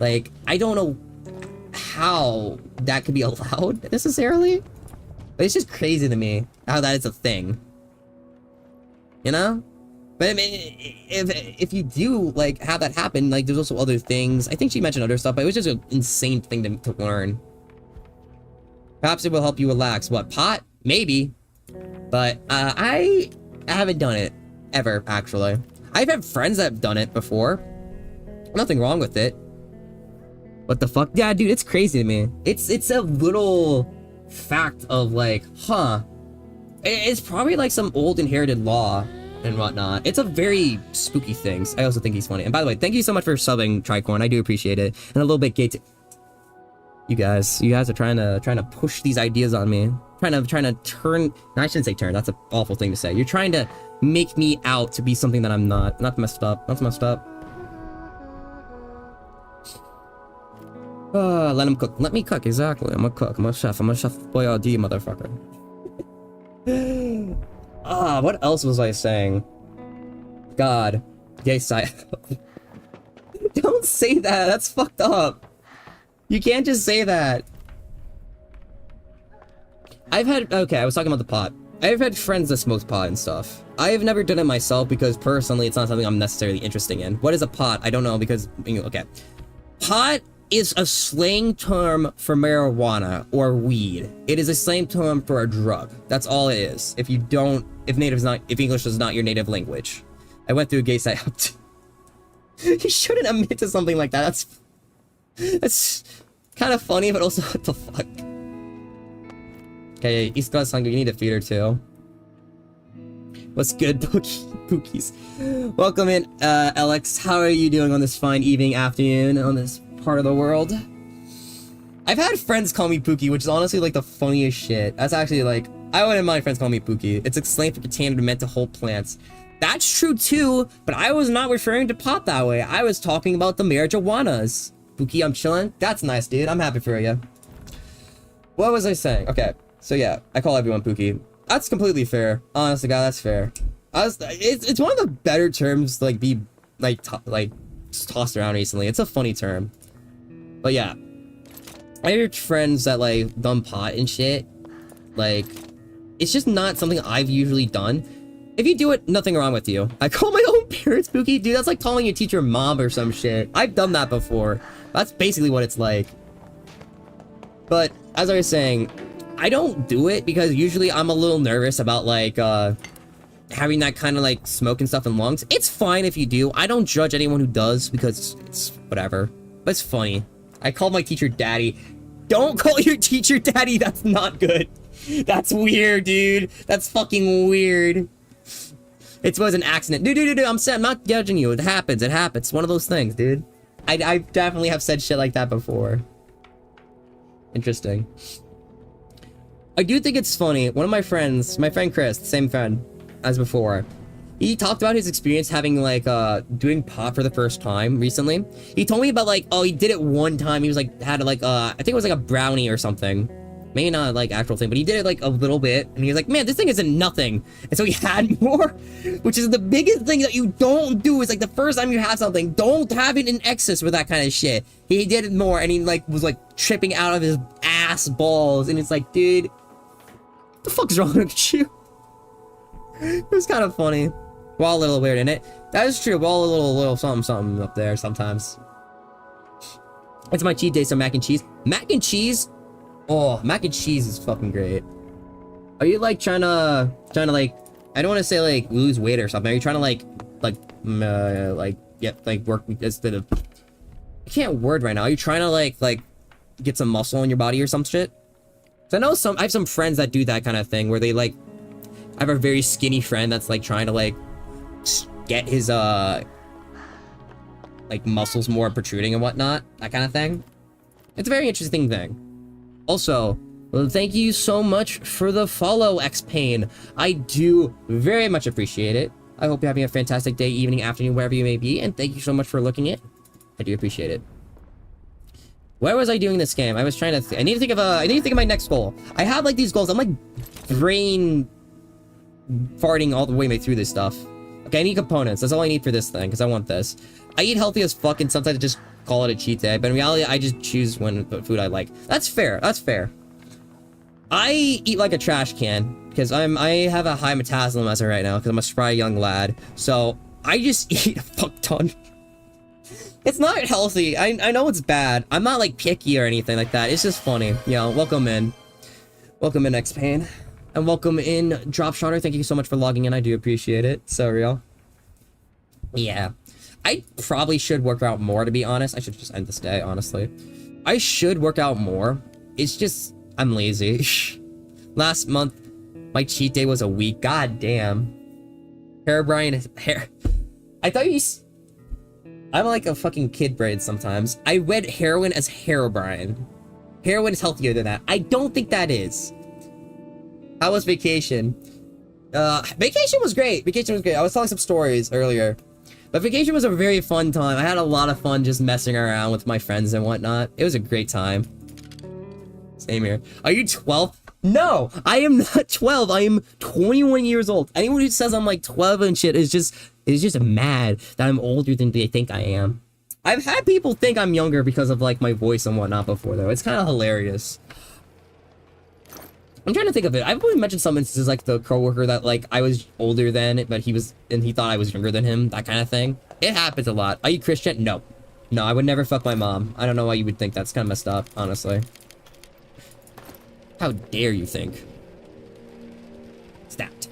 Like, I don't know how that could be allowed, necessarily. But it's just crazy to me how that is a thing. You know? But, I mean, if you do, like, have that happen, like, there's also other things. I think she mentioned other stuff, but it was just an insane thing to learn. Perhaps it will help you relax. What, pot? Maybe. But, I haven't done it. Ever, actually. I've had friends that have done it before. Nothing wrong with it. What the fuck? Yeah, dude, it's crazy to me. It's a little fact of, like, huh. It's probably like some old inherited law and whatnot. It's a very spooky thing. I also think he's funny. And by the way, thank you so much for subbing, Tricorn. I do appreciate it. And a little bit gay. You guys are trying to push these ideas on me. Trying to turn. No, I shouldn't say turn. That's an awful thing to say. You're trying to make me out to be something that I'm not. Not messed up. That's messed up. Let him cook. Let me cook. Exactly. I'm a cook. I'm a chef. I'm a chef boyardee, motherfucker. What else was I saying? God. Gay side. Don't say that. That's fucked up. You can't just say that. Okay, I was talking about the pot. I've had friends that smoke pot and stuff. I have never done it myself because personally it's not something I'm necessarily interested in. What is a pot? I don't know because, okay. Pot is a slang term for marijuana or weed. It is a slang term for a drug. That's all it is. If English is not your native language. I went through a gay site. You shouldn't admit to something like that. That's kind of funny, but also what the fuck. Okay, East Coast hungry. You need a feeder too. What's good, Pookies? Welcome in, Alex. How are you doing on this fine evening, afternoon, on this part of the world? I've had friends call me Pookie, which is honestly like the funniest shit. That's actually like, I wouldn't mind friends calling me Pookie. It's a slang for container meant to hold plants. That's true too, but I was not referring to pot that way. I was talking about the marijuanas. Pookie, I'm chilling. That's nice, dude. I'm happy for you. What was I saying? Okay, so yeah, I call everyone Pookie. That's completely fair. Honestly, God, that's fair. It's one of the better terms to like be like just tossed around recently. It's a funny term, but yeah, I heard friends that like done pot and shit. Like, it's just not something I've usually done. If you do it, nothing wrong with you. I call my own parents Pookie, dude. That's like calling your teacher mom or some shit. I've done that before. That's basically what it's like. But as I was saying, I don't do it because usually I'm a little nervous about like having that kind of like smoke and stuff in lungs. It's fine if you do. I don't judge anyone who does because it's whatever. But it's funny. I called my teacher daddy. Don't call your teacher daddy. That's not good. That's weird, dude. That's fucking weird. It was an accident. Dude, I'm not judging you. It happens. It happens. It's one of those things, dude. I definitely have said shit like that before. Interesting. I do think it's funny. One of my friends, my friend Chris, the same friend as before, he talked about his experience having like doing pot for the first time recently. He told me about like, oh, he did it one time. He was like had like I think it was like a brownie or something. Maybe not like actual thing, but he did it like a little bit, and he was like, man, this thing isn't nothing. And so he had more, which is the biggest thing that you don't do. Is like the first time you have something, don't have it in excess with that kind of shit. He did it more, and he like was like tripping out of his ass balls, and it's like, dude, what the fuck's wrong with you? It was kind of funny. We're all a little weird in it. That is true. We're all a little something up there sometimes. It's my cheat day, so mac and cheese. Mac and cheese. Oh, mac and cheese is fucking great. Are you like trying to like, I don't want to say like lose weight or something. Are you trying to like work instead of, I can't word right now. Are you trying to like get some muscle in your body or some shit? So I know I have some friends that do that kind of thing where they like, I have a very skinny friend that's like trying to like get his like muscles more protruding and whatnot, that kind of thing. It's a very interesting thing. Also, thank you so much for the follow, X-Pain. I do very much appreciate it. I hope you're having a fantastic day, evening, afternoon, wherever you may be, and thank you so much for looking it. I do appreciate it. Where was I doing this game? I was trying to I need to think of my next goal. I have like these goals. I'm like brain farting all the way through this stuff. Okay, I need components. That's all I need for this thing, because I want this. I eat healthy as fuck, and sometimes I just call it a cheat day, but in reality, I just choose what food I like. That's fair. That's fair. I eat like a trash can, because I have a high metabolism as of right now, because I'm a spry young lad. So, I just eat a fuck ton. It's not healthy. I know it's bad. I'm not like picky or anything like that. It's just funny. You know, welcome in. Welcome in, X-Pain. And welcome in, Dropshotter. Thank you so much for logging in. I do appreciate it. So real. Yeah. I probably should work out more, to be honest. I should just end this day, honestly. I should work out more. It's just, I'm lazy. Last month, my cheat day was a week. God damn. Hair. I thought you... I'm like a fucking kid brain sometimes. I read heroin as Herobrine. Heroin is healthier than that. I don't think that is. How was vacation? Vacation was great. Vacation was great. I was telling some stories earlier. But vacation was a very fun time. I had a lot of fun just messing around with my friends and whatnot. It was a great time. Same here. Are you 12? No, I am not 12. I am 21 years old. Anyone who says I'm like 12 and shit is just mad that I'm older than they think I am. I've had people think I'm younger because of like my voice and whatnot before though. It's kind of hilarious. I'm trying to think of it. I've always mentioned some instances like the coworker that like I was older than, but he thought I was younger than him. That kind of thing. It happens a lot. Are you Christian? No. No, I would never fuck my mom. I don't know why you would think that's kind of messed up, honestly. How dare you think? Stat.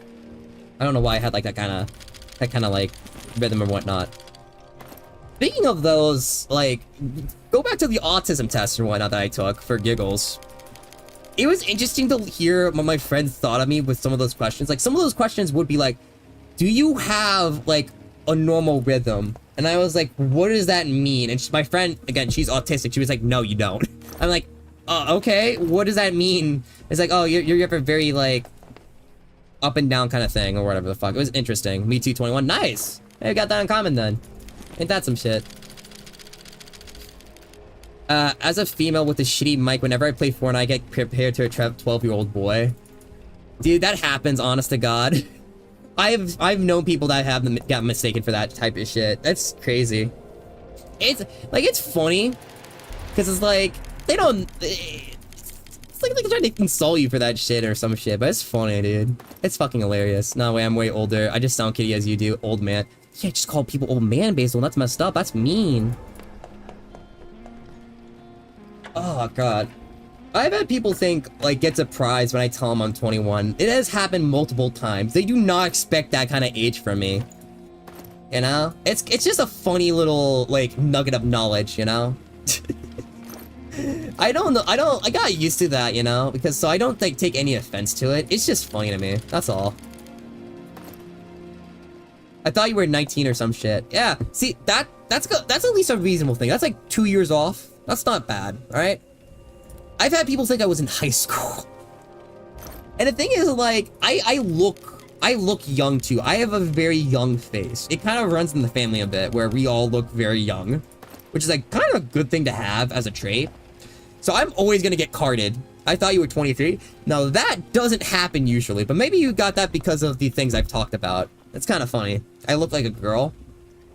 I don't know why I had like that kind of like rhythm or whatnot. Speaking of those, like, go back to the autism test and whatnot that I took for giggles. It was interesting to hear what my friends thought of me with some of those questions. Like, some of those questions would be like, do you have, like, a normal rhythm? And I was like, what does that mean? And my friend, again, she's autistic. She was like, no, you don't. I'm like, okay, what does that mean? It's like, oh, you have a very, like, up and down kind of thing, or whatever the fuck. It was interesting. Me too, 21. Nice! Hey, we got that in common then. Ain't that some shit? As a female with a shitty mic, whenever I play Fortnite, I get compared to a 12-year-old boy. Dude, that happens, honest to God. I've known people that have got mistaken for that type of shit. That's crazy. It's funny, because it's like, they don't... It's like they're trying to console you for that shit or some shit, but it's funny, dude. It's fucking hilarious. No way, I'm way older. I just sound kiddie as you do. Old man. You can't just call people old man, Basil. That's messed up. That's mean. Oh, God. I've had people think, like, get surprised when I tell them I'm 21. It has happened multiple times. They do not expect that kind of age from me. You know? It's just a funny little, like, nugget of knowledge, you know? I don't know. I got used to that, you know? Because, so I don't, like, take any offense to it. It's just funny to me. That's all. I thought you were 19 or some shit. Yeah, see, that's at least a reasonable thing. That's like 2 years off. That's not bad, alright? I've had people think I was in high school. And the thing is, like, I look young too. I have a very young face. It kind of runs in the family a bit, where we all look very young. Which is, like, kind of a good thing to have as a trait. So I'm always gonna get carded. I thought you were 23. No, that doesn't happen usually. But maybe you got that because of the things I've talked about. It's kind of funny. I look like a girl.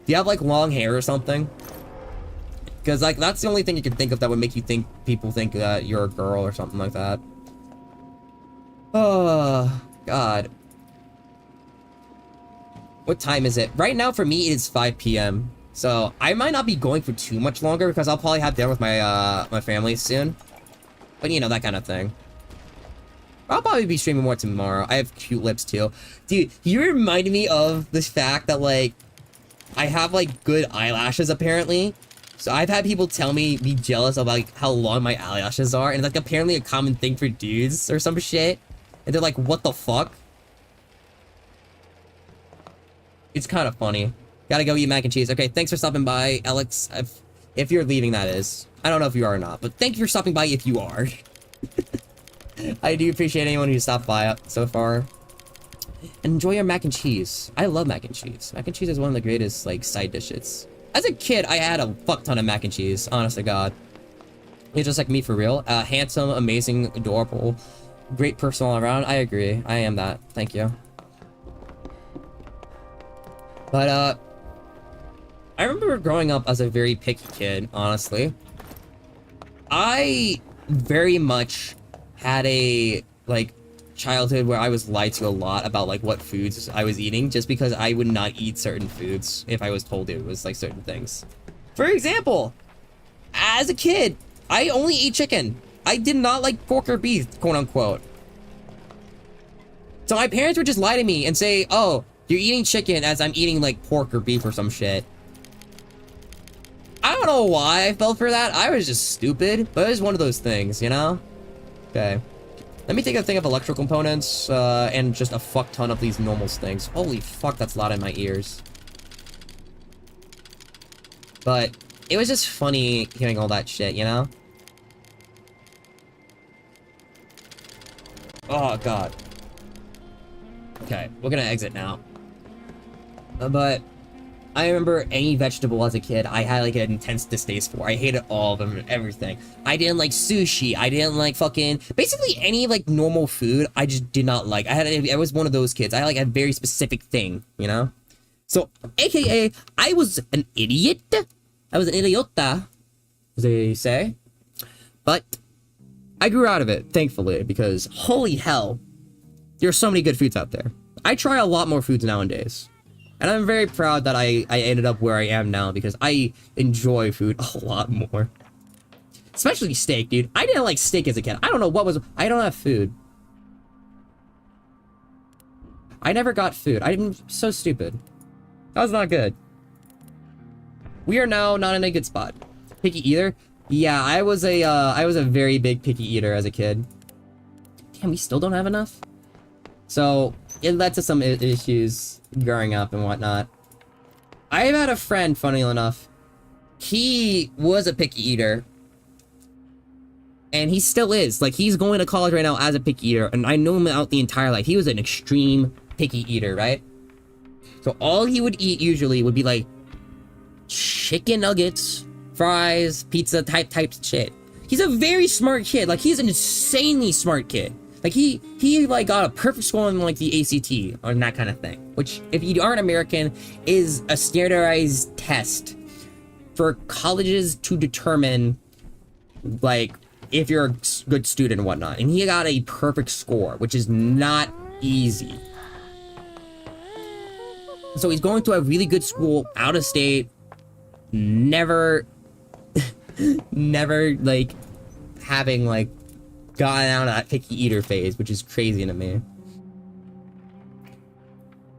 Do you have, like, long hair or something? Because, like, that's the only thing you can think of that would make you think people think that you're a girl or something like that. Oh, God. What time is it? Right now, for me, it is 5 p.m. So, I might not be going for too much longer because I'll probably have dinner with my, my family soon. But, you know, that kind of thing. I'll probably be streaming more tomorrow. I have cute lips, too. Dude, you reminded me of this fact that, like, I have, like, good eyelashes, apparently. So I've had people tell me, be jealous of, like, how long my eyelashes are. And it's, like, apparently a common thing for dudes or some shit. And they're like, what the fuck? It's kind of funny. Gotta go eat mac and cheese. Okay, thanks for stopping by, Alex. If you're leaving, that is. I don't know if you are or not, but thank you for stopping by if you are. I do appreciate anyone who stopped by so far. Enjoy your mac and cheese. I love mac and cheese. Mac and cheese is one of the greatest, like, side dishes. As a kid, I had a fuck ton of mac and cheese, honest to God. You're just like me for real. Handsome, amazing, adorable, great person all around. I agree. I am that. Thank you. But, I remember growing up as a very picky kid, honestly. I very much had a, like, childhood where I was lied to a lot about, like, what foods I was eating, just because I would not eat certain foods if I was told it was, like, certain things. For example, as a kid, I only ate chicken. I did not like pork or beef, quote unquote. So my parents would just lie to me and say, oh, you're eating chicken as I'm eating, like, pork or beef or some shit. I don't know why I fell for that. I was just stupid, but it was one of those things, you know? Okay. Let me take a thing of electrical components, and just a fuck ton of these normal things. Holy fuck, that's loud in my ears. But it was just funny hearing all that shit, you know? Oh, God. Okay, we're gonna exit now. But I remember any vegetable as a kid, I had, like, an intense distaste for. I hated all of them and everything. I didn't like sushi. I didn't like fucking... Basically, any, like, normal food, I just did not like. I was one of those kids. I had, like, a very specific thing, you know? So, AKA, I was an idiot. I was an idiota, as they say. But I grew out of it, thankfully, because holy hell, there's so many good foods out there. I try a lot more foods nowadays. And I'm very proud that I ended up where I am now, because I enjoy food a lot more. Especially steak, dude. I didn't like steak as a kid. I don't know what was... I don't have food. I never got food. I'm so stupid. That was not good. We are now not in a good spot. Picky either. Yeah, I was a very big picky eater as a kid. Damn, we still don't have enough? So, it led to some issues growing up and whatnot. I've had a friend, funny enough, he was a picky eater. And he still is. Like, he's going to college right now as a picky eater, and I know him out the entire life. He was an extreme picky eater, right? So all he would eat usually would be like chicken nuggets, fries, pizza type shit. He's a very smart kid. Like, he's an insanely smart kid. Like, he like got a perfect score on like the ACT or that kind of thing. Which, if you aren't American, is a standardized test for colleges to determine like if you're a good student and whatnot. And he got a perfect score, which is not easy. So he's going to a really good school, out of state, never, never, like, having, like, gotten out of that picky eater phase, which is crazy to me.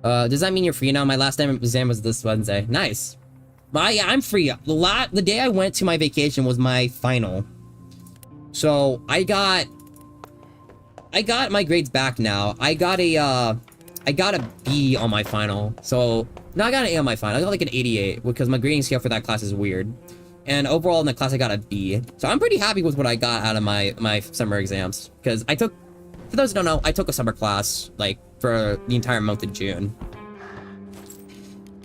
Does that mean you're free now? My last exam was this Wednesday. Nice. But yeah, I'm free. The day I went to my vacation was my final. So, I got my grades back now. I got a B on my final. So, no, I got an A on my final. I got like an 88 because my grading scale for that class is weird. And overall in the class, I got a B. So, I'm pretty happy with what I got out of my summer exams. Because I took, for those who don't know, I took a summer class, like, for the entire month of June.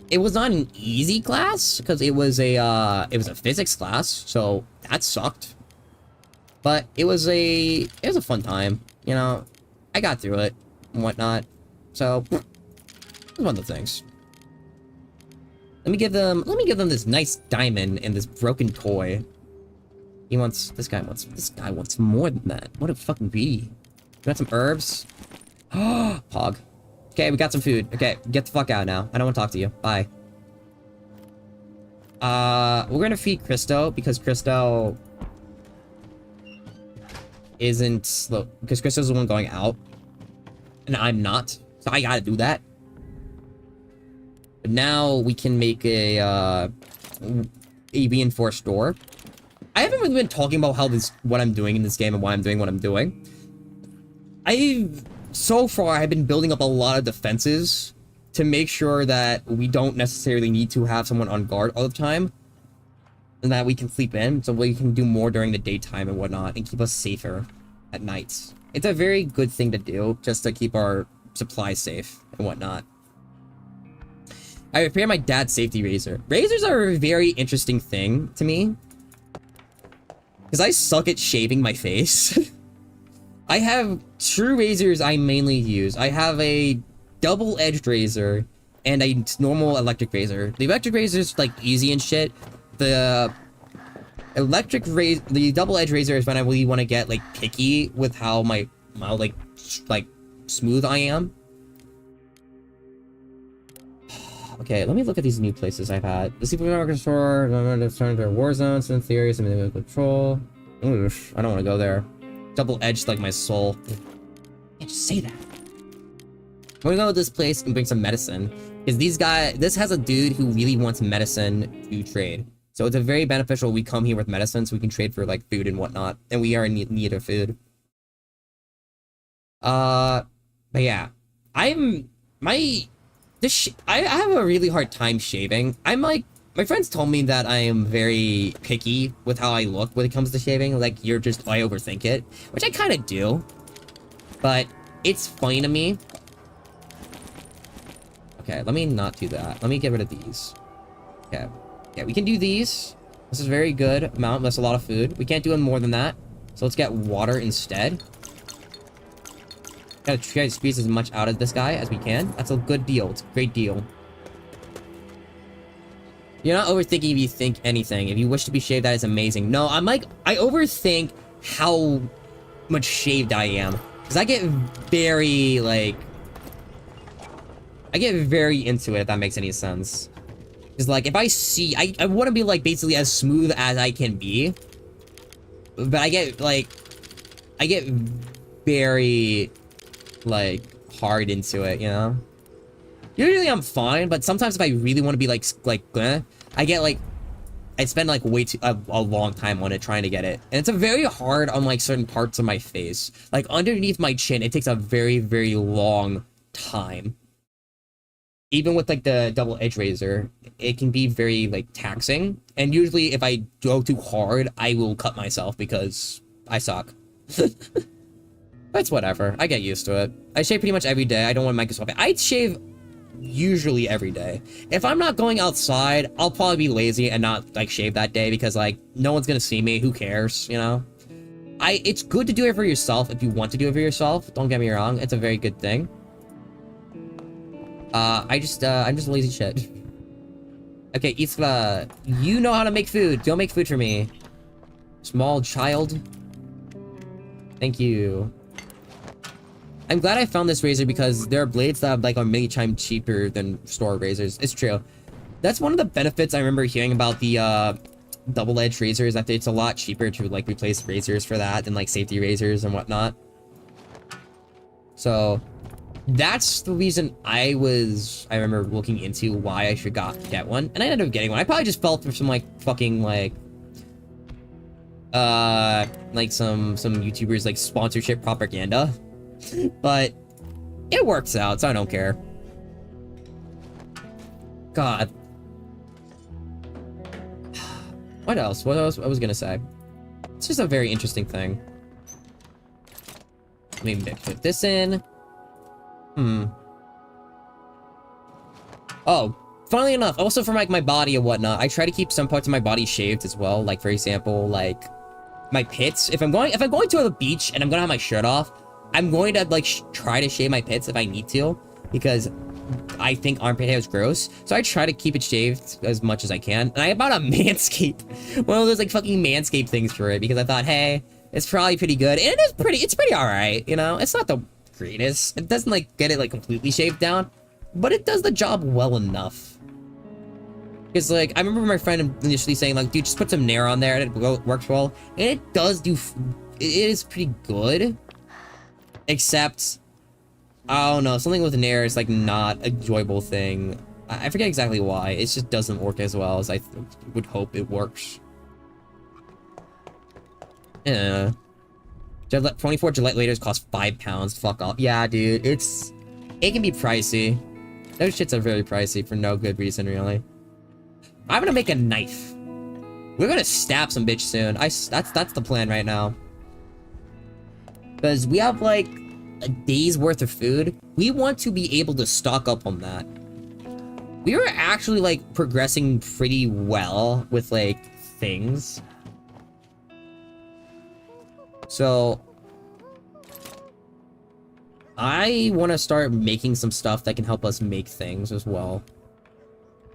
It was not an easy class because it was a physics class. So, that sucked. But it was a fun time, you know. I got through it and whatnot. So, it was one of the things. Let me give them this nice diamond and this broken toy. This guy wants more than that. What a fucking greedy. You got some herbs? Pog. Okay, we got some food. Okay, get the fuck out now. I don't want to talk to you. Bye. We're gonna feed Christo because Christo isn't slow. Because Christo's the one going out. And I'm not. So I gotta do that. But now we can make a reinforced door. I haven't really been talking about what I'm doing in this game and why I'm doing what I'm doing. So far, I've been building up a lot of defenses to make sure that we don't necessarily need to have someone on guard all the time. And that we can sleep in, so we can do more during the daytime and whatnot, and keep us safer at nights. It's a very good thing to do, just to keep our supplies safe and whatnot. I repaired my dad's safety razor. Razors are a very interesting thing to me. Because I suck at shaving my face. I have two razors I mainly use. I have a double-edged razor and a normal electric razor. The electric razor is like easy and shit. The double-edged razor is when I really want to get like picky with how my like smooth I am. Okay, let me look at these new places I've had. The supermarket store, turned to war zones in theory, some control. Oof, I don't want to go there. Double-edged like my soul. I can't just say that. We're gonna go to this place and bring some medicine. Because this has a dude who really wants medicine to trade. So it's a very beneficial we come here with medicine so we can trade for like food and whatnot. And we are in need of food. But yeah. I have a really hard time shaving. My friends told me that I am very picky with how I look when it comes to shaving. Like, I overthink it. Which I kind of do. But it's funny to me. Okay, let me not do that. Let me get rid of these. Okay. Yeah, we can do these. This is a very good amount. That's a lot of food. We can't do more than that. So let's get water instead. Gotta try to squeeze as much out of this guy as we can. That's a good deal. It's a great deal. You're not overthinking if you think anything. If you wish to be shaved, that is amazing. No, I overthink how much shaved I am. Because I get very, like... I get very into it, if that makes any sense. Because, like, if I see... I want to be, like, basically as smooth as I can be. But I get, like... I get very... like, hard into it, you know? Usually I'm fine, but sometimes if I really want to be, I get, like... I spend like a long time on it trying to get it. And it's a very hard on like certain parts of my face. Like underneath my chin, it takes a very, very long time. Even with like the double edge razor, it can be very like taxing. And usually if I go too hard, I will cut myself because I suck. But it's whatever. I get used to it. I shave pretty much every day. I don't want Microsoft. I shave usually every day. If I'm not going outside, I'll probably be lazy and not like shave that day because like no one's gonna see me. Who cares, you know? It's good to do it for yourself if you want to do it for yourself. Don't get me wrong. It's a very good thing. I'm just lazy shit. Okay, Isra, you know how to make food. Go make food for me. Small child. Thank you. I'm glad I found this razor because there are blades that like are many times cheaper than store razors. It's true. That's one of the benefits I remember hearing about the double-edged razors, that it's a lot cheaper to like replace razors for that than like safety razors and whatnot. So that's the reason I remember looking into why I should get one, and I ended up getting one. I probably just fell for some like fucking like some YouTubers like sponsorship propaganda. But it works out, so I don't care. God. What else? What else I was gonna say? It's just a very interesting thing. Let me put this in. Oh, funnily enough, also for like my body and whatnot, I try to keep some parts of my body shaved as well. Like for example, like my pits. If I'm going to the beach and I'm gonna have my shirt off, I'm going to like try to shave my pits if I need to, because I think armpit hair is gross. So I try to keep it shaved as much as I can. And I bought a Manscaped, one of those like fucking Manscaped things for it, because I thought, hey, it's probably pretty good. And it's pretty alright, you know? It's not the greatest. It doesn't like get it like completely shaved down, but it does the job well enough. Because like, I remember my friend initially saying like, dude, just put some Nair on there and it works well. And it does do, it is pretty good. Except, I don't know, something with Nair is like not a enjoyable thing. I forget exactly why. It just doesn't work as well as I would hope it works. Yeah. 24 Gillette lasers cost £5. Fuck off. Yeah, dude, it can be pricey. Those shits are very pricey for no good reason, really. I'm gonna make a knife. We're gonna stab some bitch soon. That's the plan right now. Because we have like a day's worth of food. We want to be able to stock up on that. We were actually like progressing pretty well with like things. So I want to start making some stuff that can help us make things as well.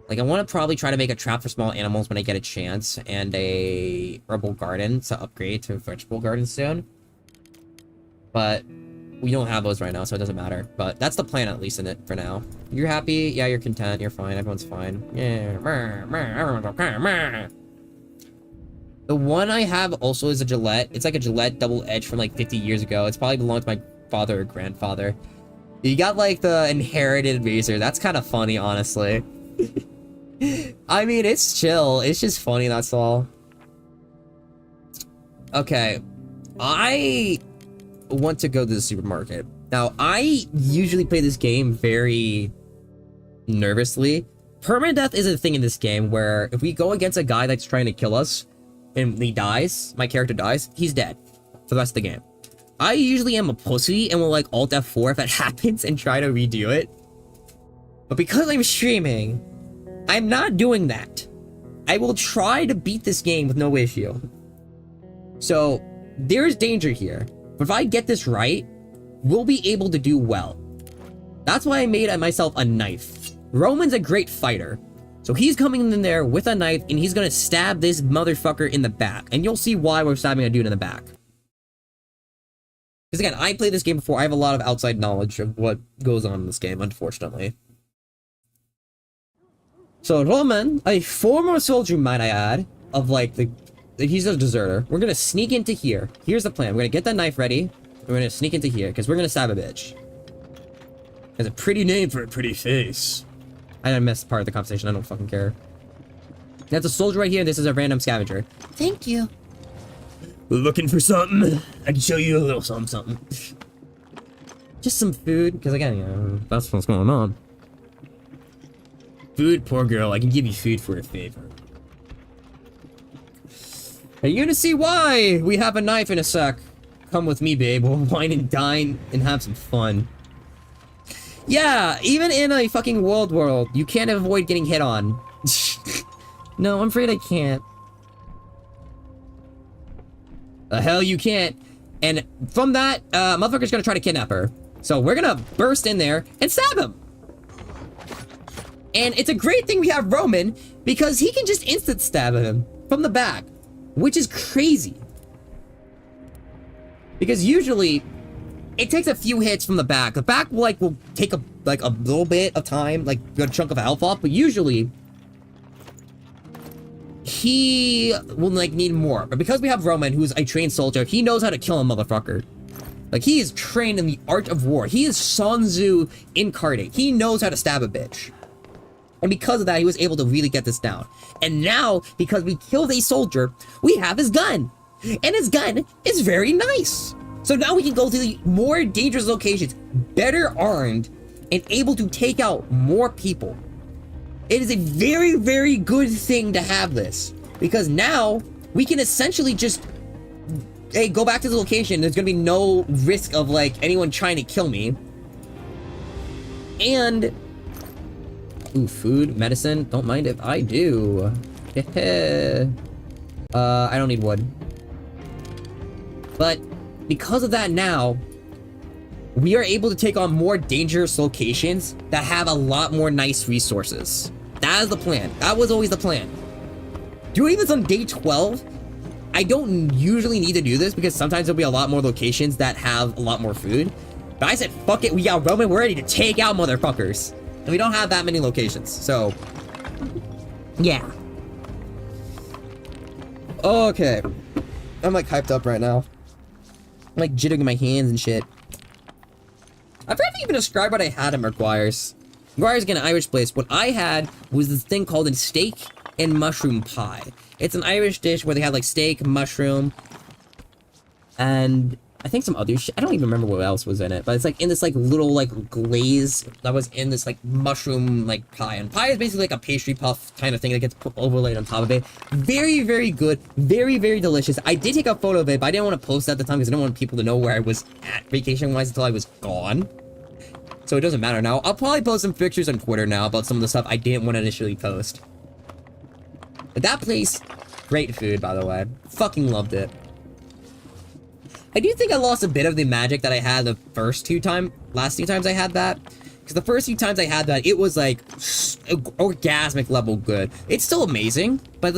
Like I want to probably try to make a trap for small animals when I get a chance, and a herbal garden to upgrade to a vegetable garden soon. But we don't have those right now, so it doesn't matter. But that's the plan, at least, in it for now. You're happy? Yeah, you're content. You're fine. Everyone's fine. Yeah. Everyone's okay. The one I have also is a Gillette. It's like a Gillette double edge from like 50 years ago. It's probably belonged to my father or grandfather. You got like the inherited razor. That's kind of funny, honestly. I mean, it's chill. It's just funny, that's all. Okay. I want to go to the supermarket. Now, I usually play this game very nervously. Permadeath is a thing in this game where if we go against a guy that's trying to kill us and he dies, my character dies, he's dead for the rest of the game. I usually am a pussy and will like Alt F4 if it happens and try to redo it. But because I'm streaming, I'm not doing that. I will try to beat this game with no issue. So, there's danger here. But if I get this right, we'll be able to do well. That's why I made myself a knife. Roman's a great fighter. So he's coming in there with a knife and he's gonna stab this motherfucker in the back. And you'll see why we're stabbing a dude in the back. Because again, I played this game before. I have a lot of outside knowledge of what goes on in this game, unfortunately. So Roman, a former soldier, might I add, of like he's a deserter. We're gonna sneak into here. Here's the plan. We're gonna get that knife ready. We're gonna sneak into here because we're gonna stab a bitch. Has a pretty name for a pretty face. I missed part of the conversation. I don't fucking care. That's a soldier right here, and this is a random scavenger. Thank you. Looking for something? I can show you a little something. Just some food, because again, you know, that's what's going on. Food, poor girl. I can give you food for a favor. Are you gonna see why? We have a knife in a sec. Come with me, babe. We'll wine and dine and have some fun. Yeah, even in a fucking world, you can't avoid getting hit on. No, I'm afraid I can't. The hell you can't. And from that, motherfucker's gonna try to kidnap her. So we're gonna burst in there and stab him. And it's a great thing we have Roman, because he can just instant stab him from the back, which is crazy. Because usually, it takes a few hits from the back. The back will take a little bit of time, like a chunk of health off, but usually he will need more. But because we have Roman, who's a trained soldier, he knows how to kill a motherfucker. Like, he is trained in the art of war. He is Sun Tzu incarnate. He knows how to stab a bitch. And because of that, he was able to really get this down. And now, because we killed a soldier, we have his gun. And his gun is very nice. So now we can go to the more dangerous locations, better armed, and able to take out more people. It is a very, very good thing to have this. Because now, we can essentially just, hey, go back to the location. There's gonna be no risk of, anyone trying to kill me. And... ooh, food, medicine. Don't mind if I do. I don't need wood. But because of that now, we are able to take on more dangerous locations that have a lot more nice resources. That is the plan. That was always the plan. Doing this on day 12, I don't usually need to do this because sometimes there'll be a lot more locations that have a lot more food. But I said, fuck it, we got Roman, we're ready to take out motherfuckers. And we don't have that many locations, so... yeah. Okay. I'm hyped up right now. I'm jittering my hands and shit. I forgot to even describe what I had at McGuire's. McGuire's, again, an Irish place. What I had was this thing called a steak and mushroom pie. It's an Irish dish where they have steak, mushroom, and I think some other shit. I don't even remember what else was in it, but it's in this little glaze that was in this mushroom pie. And pie is basically a pastry puff kind of thing that gets overlaid on top of it. Very, very good. Very, very delicious. I did take a photo of it, but I didn't want to post it at the time because I didn't want people to know where I was at vacation-wise until I was gone. So it doesn't matter now. I'll probably post some pictures on Twitter now about some of the stuff I didn't want to initially post. But that place, great food, by the way. Fucking loved it. I do think I lost a bit of the magic that I had the last two times I had that. Because the first few times I had that, it was orgasmic level good. It's still amazing, but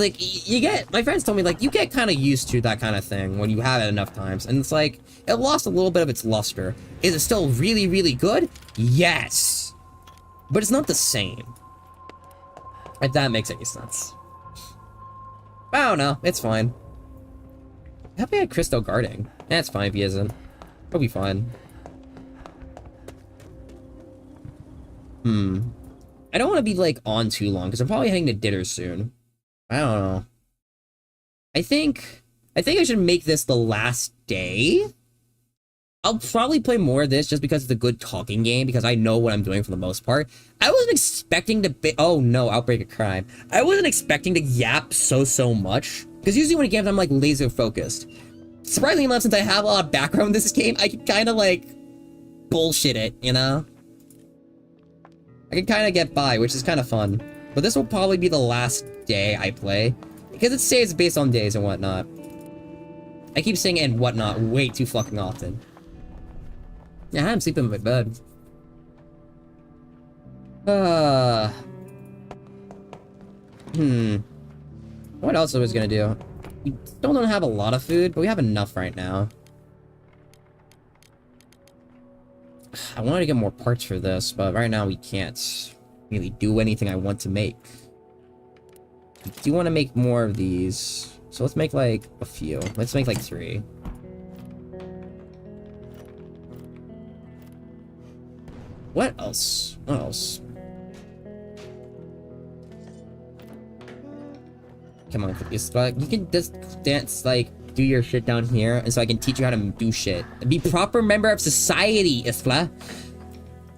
you get, my friends told me you get kind of used to that kind of thing when you have it enough times. And it's it lost a little bit of its luster. Is it still really, really good? Yes. But it's not the same. If that makes any sense. I don't know, it's fine. Happy I had Christo guarding. That's fine if he isn't. He'll be fine. I don't want to be, on too long, because I'm probably heading to dinner soon. I don't know. I think I should make this the last day. I'll probably play more of this just because it's a good talking game, because I know what I'm doing for the most part. I wasn't expecting to oh no, outbreak of crime. I wasn't expecting to yap so much, because usually when a game I'm laser focused. Surprisingly enough, since I have a lot of background in this game, I can kind of bullshit it, you know? I can kind of get by, which is kind of fun. But this will probably be the last day I play, because it saves based on days and whatnot. I keep saying and whatnot way too fucking often. Yeah, I'm sleeping in my bed. What else I was gonna do? We still don't have a lot of food, but we have enough right now. I wanted to get more parts for this, but right now we can't really do anything I want to make. I do want to make more of these, so let's make a few. Let's make 3. What else? What else? come on, you can just dance, like, do your shit down here, and so I can teach you how to do shit. And be proper member of society, Iskla.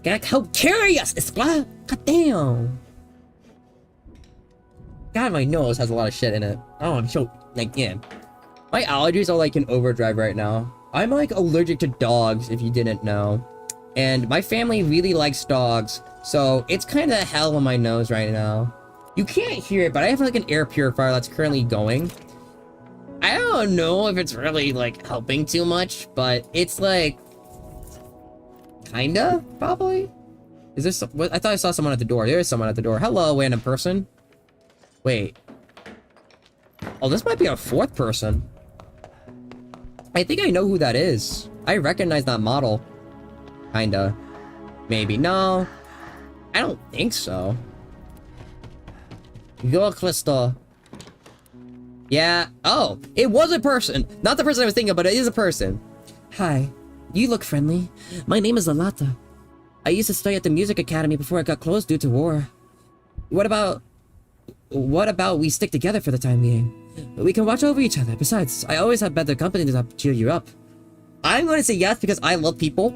Gotta help carry us, Iskla. God damn. God, my nose has a lot of shit in it. Oh, I'm so, like, yeah. My allergies are, like, in overdrive right now. I'm, like, allergic to dogs, if you didn't know. And my family really likes dogs, so it's kind of hell on my nose right now. You can't hear it, but I have, like, an air purifier that's currently going. I don't know if it's really, like, helping too much, but it's, like... Kinda? Probably? Is this... I thought I saw someone at the door. There is someone at the door. Hello, random person. Wait. Oh, this might be a fourth person. I think I know who that is. I recognize that model. Kinda. Maybe. No. I don't think so. Go, Crystal. Yeah. Oh, it was a person. Not the person I was thinking of, but it is a person. Hi. You look friendly. My name is Lalata. I used to study at the music academy before it got closed due to war. What about we stick together for the time being? We can watch over each other. Besides, I always have better company to cheer you up. I'm going to say yes because I love people.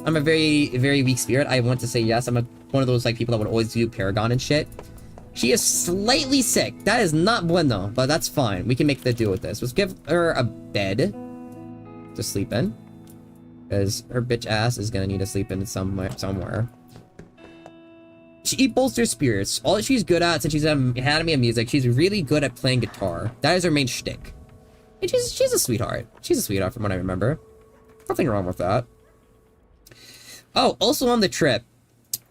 I'm a very, very weak spirit. I want to say yes. I'm one of those, like, people that would always do Paragon and shit. She is slightly sick. That is not bueno, but that's fine. We can make the deal with this. Let's give her a bed to sleep in. Because her bitch ass is gonna need to sleep in somewhere. She bolsters spirits. All that she's good at, since she's at Academy of Music, she's really good at playing guitar. That is her main shtick. And she's a sweetheart. She's a sweetheart from what I remember. Nothing wrong with that. Oh, also on the trip,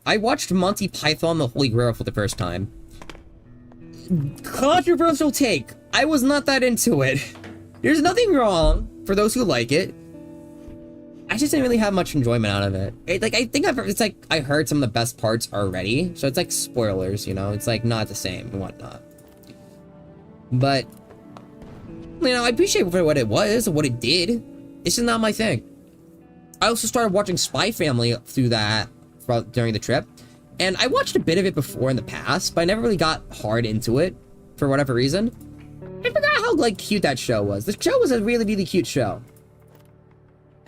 I watched Monty Python The Holy Grail for the first time. Controversial take. I was not that into it. There's nothing wrong for those who like it. I just didn't really have much enjoyment out of it. I think it's like I heard some of the best parts already, so it's like spoilers, you know? It's like not the same and whatnot. But, you know, I appreciate for what it was and what it did. It's just not my thing. I also started watching Spy Family through that during the trip, and I watched a bit of it before in the past, but I never really got hard into it for whatever reason. I forgot how, like, cute that show was. The show was a really, really cute show.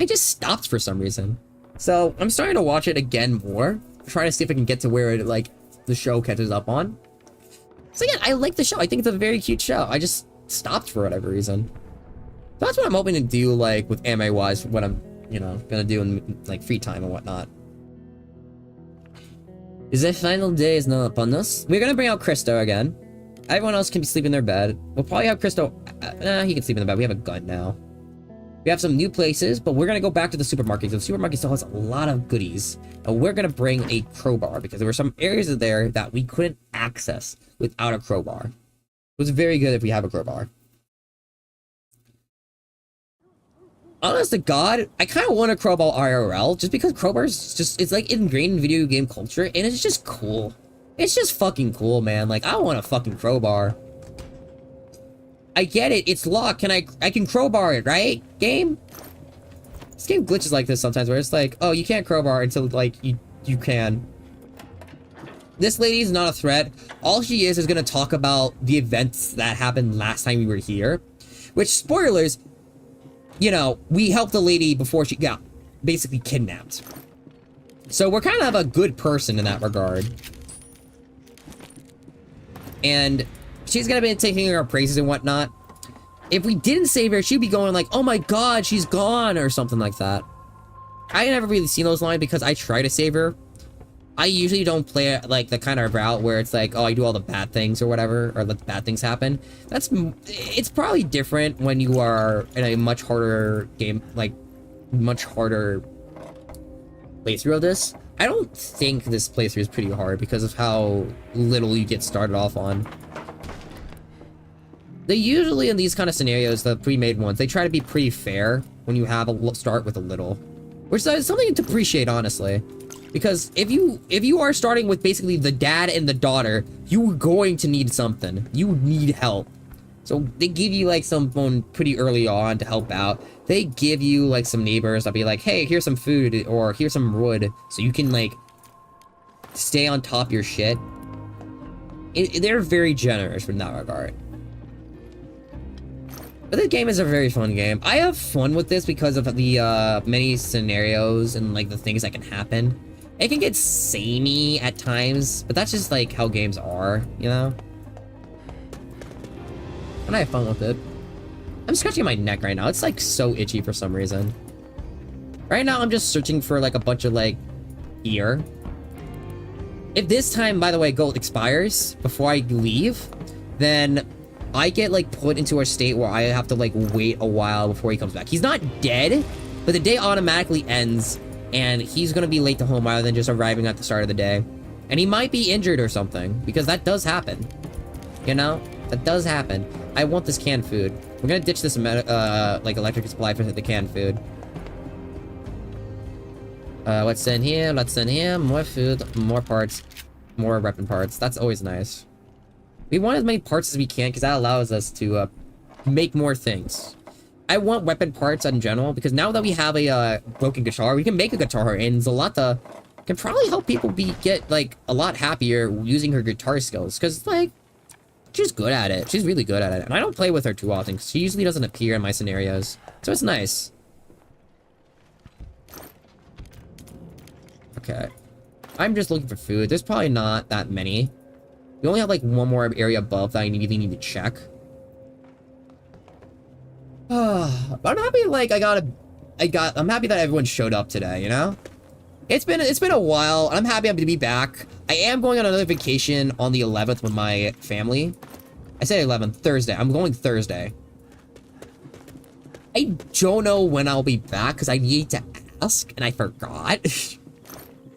I just stopped for some reason. So, I'm starting to watch it again more. Trying to see if I can get to where it, like, the show catches up on. So yeah, I like the show. I think it's a very cute show. I just stopped for whatever reason. That's what I'm hoping to do, like, with anime-wise, what I'm, you know, gonna do in, like, free time and whatnot. Is the final day is not upon us? We're gonna bring out Christo again. Everyone else can sleep in their bed. We'll probably have Christo... he can sleep in the bed. We have a gun now. We have some new places, but we're gonna go back to the supermarket. The supermarket still has a lot of goodies. And we're gonna bring a crowbar, because there were some areas of there that we couldn't access without a crowbar. It was very good if we have a crowbar. Honest to God, I kind of want a crowbar IRL, just because crowbars just, it's like ingrained in video game culture, and it's just cool. It's just fucking cool, man. Like, I want a fucking crowbar. I get it, it's locked. I can crowbar it, right? Game? This game glitches like this sometimes, where it's like, oh, you can't crowbar until, like, you can. This lady's not a threat. All she is gonna talk about the events that happened last time we were here. Which, spoilers, you know, we helped the lady before she got basically kidnapped. So we're kind of a good person in that regard. And she's gonna be taking our praises and whatnot. If we didn't save her, she'd be going like, oh my god, she's gone, or something like that. I never really seen those lines because I try to save her. I usually don't play like the kind of route where it's like, oh, I do all the bad things or whatever, or let bad things happen. It's probably different when you are in a much harder game, like much harder playthrough of this. I don't think this playthrough is pretty hard because of how little you get started off on. They usually, in these kind of scenarios, the pre-made ones, they try to be pretty fair when you have a start with a little. Which is something to appreciate, honestly. Because if you are starting with basically the dad and the daughter, you're going to need something. You need help. So they give you like someone pretty early on to help out. They give you like some neighbors that'll be like, hey, here's some food or here's some wood. So you can like stay on top of your shit. They're very generous in that regard. But this game is a very fun game. I have fun with this because of the many scenarios and like the things that can happen. It can get samey at times, but that's just like how games are, you know? And I have fun with it. I'm scratching my neck right now. It's like so itchy for some reason. Right now I'm just searching for like a bunch of like ear. If this time, by the way, gold expires before I leave, then I get like put into a state where I have to like wait a while before he comes back. He's not dead, but the day automatically ends and he's gonna be late to home rather than just arriving at the start of the day. And he might be injured or something, because that does happen. You know? That does happen. I want this canned food. We're gonna ditch this like electric supply for the canned food. What's in here? What's in here? More food, more parts, more weapon parts. That's always nice. We want as many parts as we can because that allows us to make more things. I want weapon parts in general because now that we have a broken guitar, we can make a guitar, and Zalata can probably help people get like a lot happier using her guitar skills because like she's good at it. She's really good at it, and I don't play with her too often because she usually doesn't appear in my scenarios, so it's nice. Okay, I'm just looking for food. There's probably not that many. We only have like one more area above that I really need to check. But I'm happy like I'm happy that everyone showed up today, you know? It's been a while. I'm happy to be back. I am going on another vacation on the 11th with my family. I say 11th, Thursday. I'm going Thursday. I don't know when I'll be back because I need to ask and I forgot.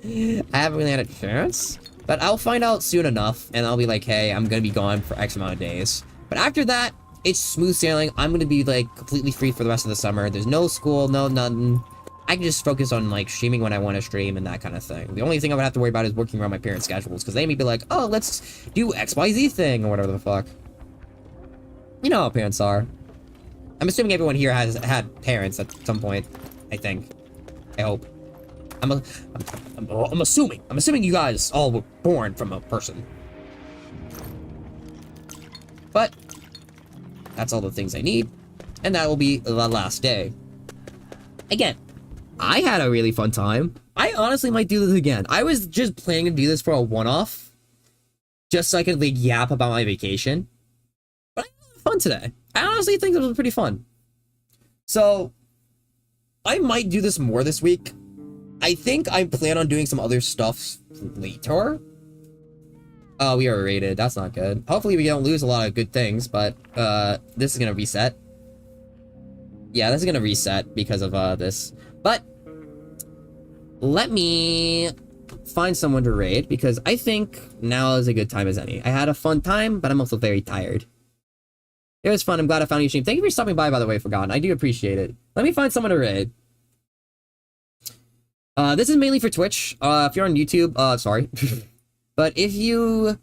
I haven't really had a chance. But I'll find out soon enough, and I'll be like, hey, I'm gonna be gone for X amount of days. But after that, it's smooth sailing. I'm gonna be, like, completely free for the rest of the summer. There's no school, no nothing. I can just focus on, like, streaming when I want to stream and that kind of thing. The only thing I would have to worry about is working around my parents' schedules, because they may be like, oh, let's do XYZ thing, or whatever the fuck. You know how parents are. I'm assuming everyone here has had parents at some point, I think. I hope. I'm assuming you guys all were born from a person. But that's all the things I need, and that will be the last day. Again, I had a really fun time. I honestly might do this again. I was just planning to do this for a one-off, just so I could like yap about my vacation. But I had fun today. I honestly think it was pretty fun. So I might do this more this week. I think I plan on doing some other stuff later. Oh, we are rated. That's not good. Hopefully we don't lose a lot of good things, but this is gonna reset. Yeah, this is gonna reset because of this. But let me find someone to raid because I think now is a good time as any. I had a fun time, but I'm also very tired. It was fun. I'm glad I found you stream. Thank you for stopping by the way, Forgotten. I do appreciate it. Let me find someone to raid. This is mainly for Twitch. If you're on YouTube, sorry. But if you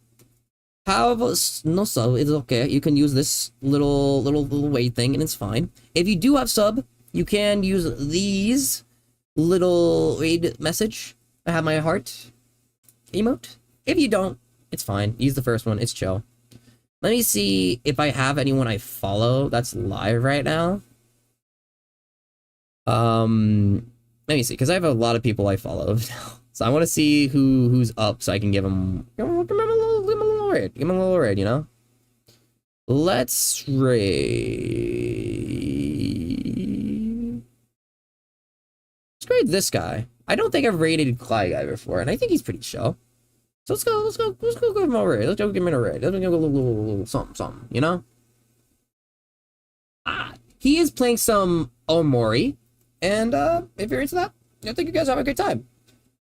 have no sub, it's okay. You can use this little wait thing, and it's fine. If you do have sub, you can use these little raid message. I have my heart emote. If you don't, it's fine. Use the first one. It's chill. Let me see if I have anyone I follow that's live right now. Let me see, because I have a lot of people I follow now. So I want to see who's up so I can give them a little raid. Give them a little raid, you know? Let's raid. Let's raid this guy. I don't think I've raided Clyde guy before, and I think he's pretty chill. So let's go give him a raid. Let's go give him a raid. Let's give him a little something, you know? He is playing some Omori. And if you're into that, I think you guys have a good time.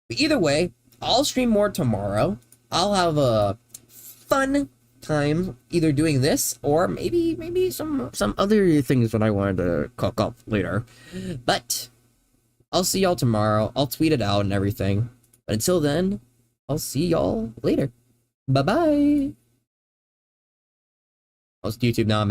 But either way, I'll stream more tomorrow. I'll have a fun time either doing this or maybe some other things that I wanted to cook up later. But I'll see y'all tomorrow. I'll tweet it out and everything. But until then, I'll see y'all later. Bye-bye. I'll YouTube now.